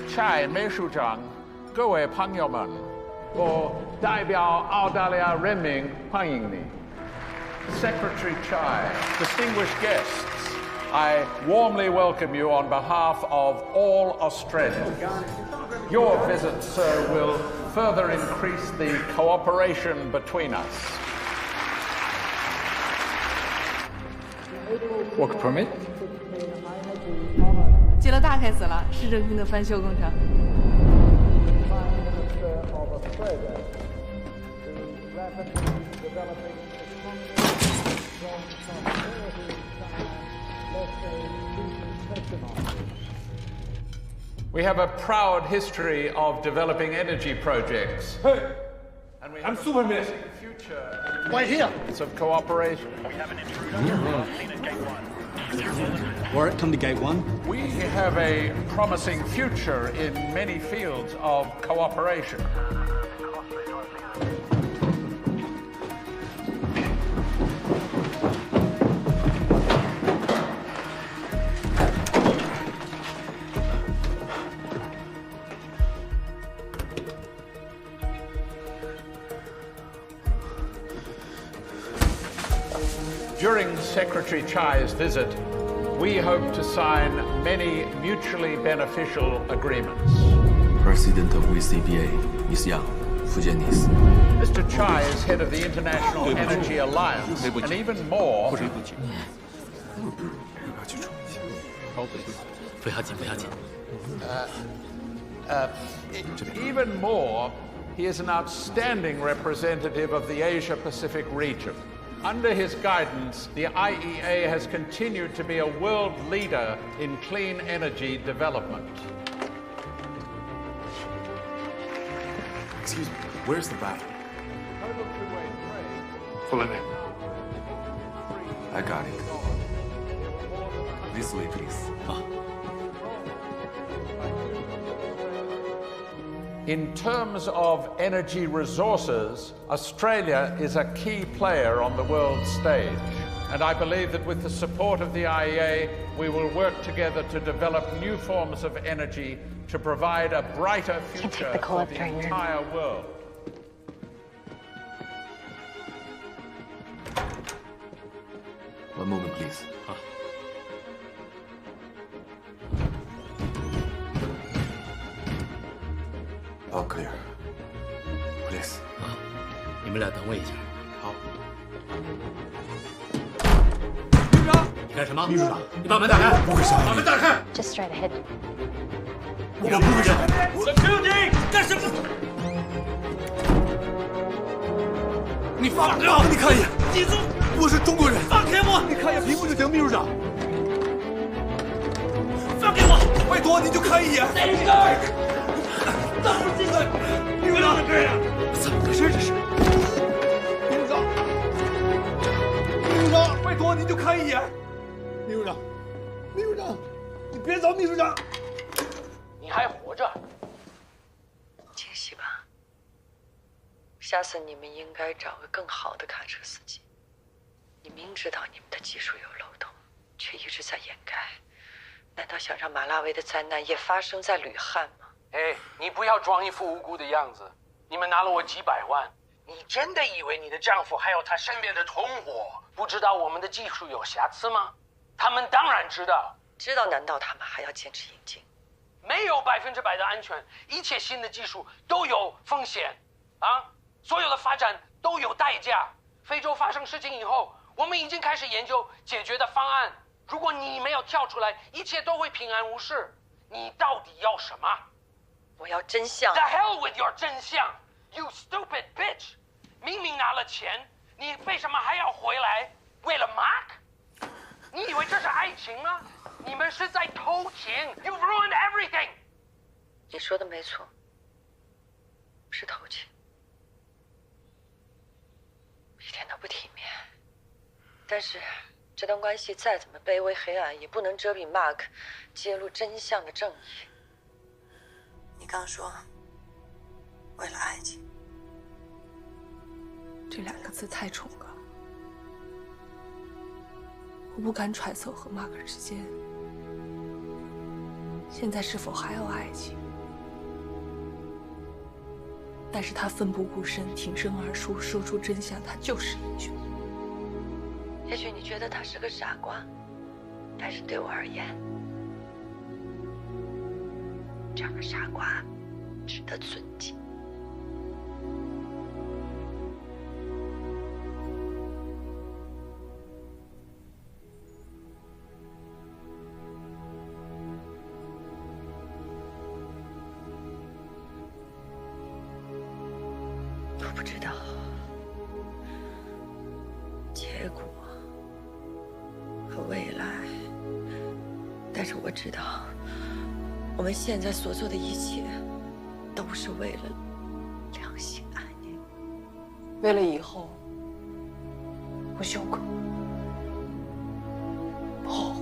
S9: Chai 秘书长，各位朋友们，我代表澳大利亚人民欢迎你。Secretary Chai, distinguished guests, I warmly welcome you on behalf of all Australians. Your visit, sir, will further increase the cooperation between us. Work permit?
S24: 接了大开始了，市政厅的翻修工程。
S9: We have a proud history of developing energy projects.
S15: Hey,
S9: and we
S15: I'm
S9: have
S15: Superman.
S9: a future
S15: Right here.
S9: of cooperation.
S15: We have an intruder. Warwick, come to gate 1.
S9: We have a promising future in many fields of cooperation. During Secretary Chai's visit, we hope to sign many mutually beneficial agreements.
S11: President of WCBA, Miss Yang, Fujianis.
S9: Mr. Chai is head of the International Energy Alliance, and even more, even more, he is an outstanding representative of the Asia-Pacific region. Under his guidance, the IEA has continued to be a world leader in clean energy development.
S11: Excuse me, where's the bathroom?
S15: Follow me.
S11: I got it. This way, please.
S9: In terms of energy resources, Australia is a key player on the world stage.
S1: And I believe that with the support of the IEA, we will work together to develop new forms of energy to provide a brighter future for the entire world.
S11: One moment, please. All clear. Please.
S15: 你们俩等我一下。
S11: 好。
S15: 秘书长，你干什么？秘书长，你把门打开。不会杀人。把门打开。
S16: Just straight ahead.
S15: 我不会杀人。我救你！干什么？
S18: 你放开我！你看一眼。
S15: 记住，
S18: 我是中国人。
S15: 放开我！
S18: 你看一眼屏幕就行，秘书长。
S15: 放开我！
S18: 拜托，你就看一眼。
S15: 谁这个？怎么进来？你们两个人，
S18: 怎么回事？这是？秘书长，秘书长，拜托你就看一眼。秘书长，秘书长，你别走，秘书长。
S15: 你还活着？
S8: 清晰吧。下次你们应该找个更好的卡车司机。你明知道你们的技术有漏洞，却一直在掩盖，难道想让马拉维的灾难也发生在吕汉吗？
S15: 哎，你不要装一副无辜的样子。你们拿了我几百万，你真的以为你的丈夫还有他身边的同伙不知道我们的技术有瑕疵吗？他们当然知道。
S8: 知道，难道他们还要坚持引进？
S15: 没有100%的安全，一切新的技术都有风险，所有的发展都有代价。非洲发生事情以后，我们已经开始研究解决的方案。如果你没有跳出来，一切都会平安无事。你到底要什么？
S8: 我要真相。
S15: The hell with your 真相 ，you stupid bitch！ 明明拿了钱，你为什么还要回来？为了 Mark？ 你以为这是爱情吗？你们是在偷情 ！You've ruined everything！
S8: 你说的没错，是偷情，一点都不体面。但是这段关系再怎么卑微黑暗，也不能遮蔽 Mark 揭露真相的正义。你刚说，为了爱情，
S24: 这2个字太崇高，我不敢揣测和 Mark 之间现在是否还有爱情。但是他奋不顾身，挺身而出，说出真相，他就是英雄。
S8: 也许你觉得他是个傻瓜，但是对我而言，这样的傻瓜值得尊敬。我不知道结果和未来，但是我知道，我们现在所做的一切，都是为了良心爱你，
S3: 为了以后不羞愧、不后悔。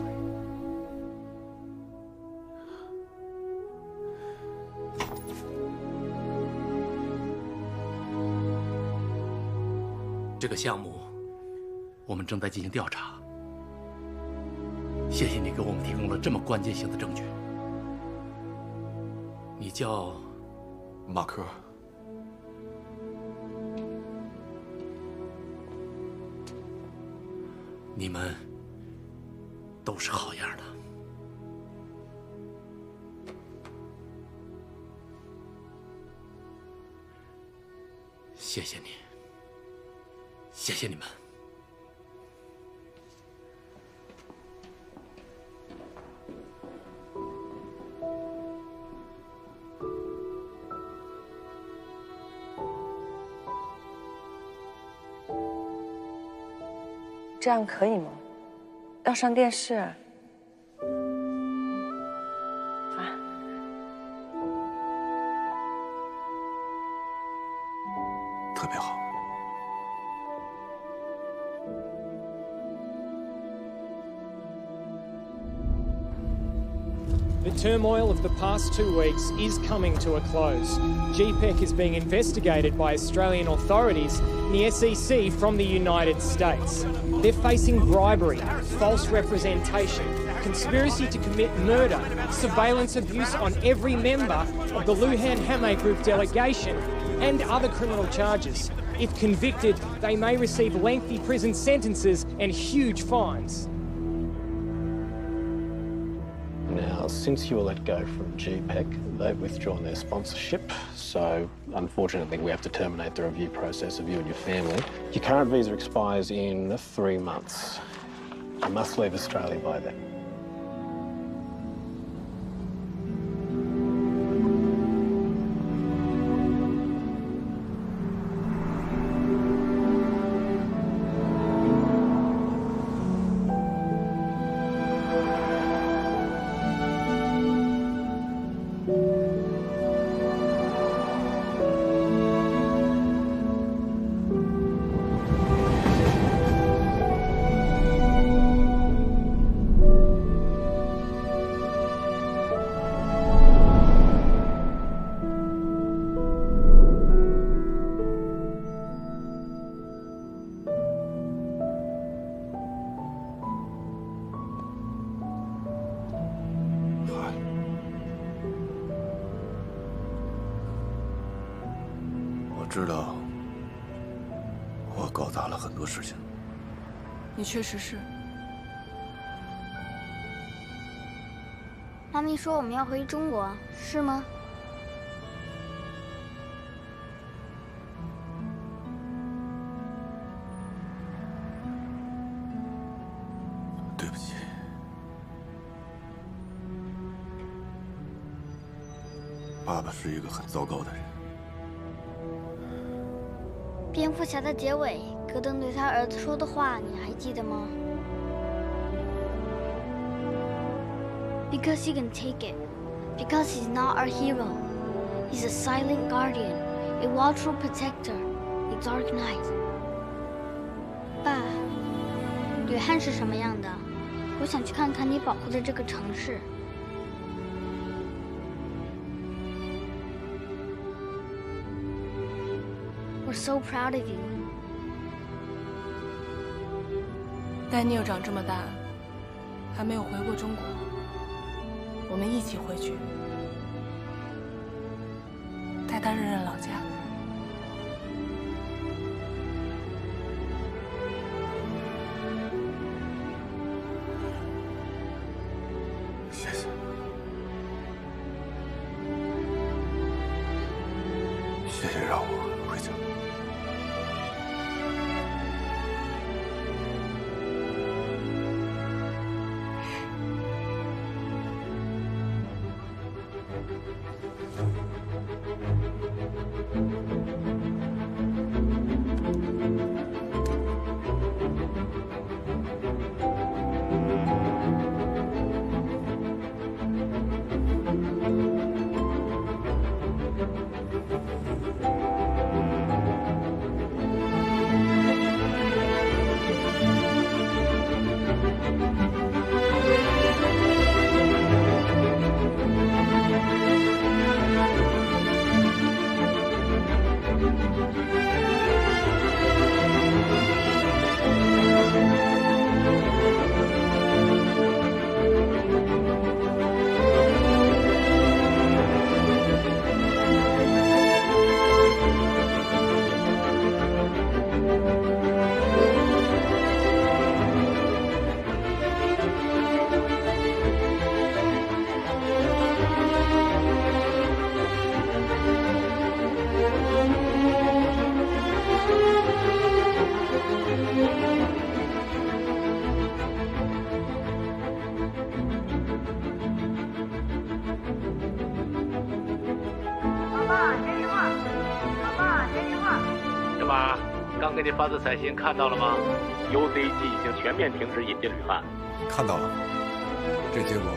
S15: 这个项目，我们正在进行调查。谢谢你给我们提供了这么关键性的证据。你叫
S11: 马克。
S15: 你们都是好样的。谢谢你。谢谢你们。
S8: 这样可以吗？要上电视啊！
S11: 特别好。
S4: turmoil of the past 2 weeks is coming to a close. GPEC is being investigated by Australian authorities and the SEC from the United States. They're facing bribery, false representation, conspiracy to commit murder, surveillance abuse on every member of the Luhan Hame Group delegation, and other criminal charges. If convicted, they may receive lengthy prison sentences and huge fines.
S5: Now, since you were let go from GPEC, they've withdrawn their sponsorship, so unfortunately we have to terminate the review process of you and your family. Your current visa expires in 3 months. You must leave Australia by then.
S11: 知道我搞砸了很多事情。
S24: 你确实是。
S10: 妈咪说我们要回中国，是吗？
S11: 对不起。爸爸是一个很糟糕的人。
S10: 蝙蝠侠的结尾，戈登对他儿子说的话，你还记得吗 ？Because he can take it, because he's not our hero, he's a silent guardian, a watchful protector, a dark knight. 爸，约翰是什么样的？我想去看看你保护的这个城市。 We're so proud of you.
S24: Daniel 长这么大，还没有回过中国。我们一起回去，带他认认老家。
S11: 谢谢。谢谢让我回家。
S12: 刚给你发的彩信看到了吗 ？UCG 已经全面停止引进旅汉。
S11: 看到了，这结果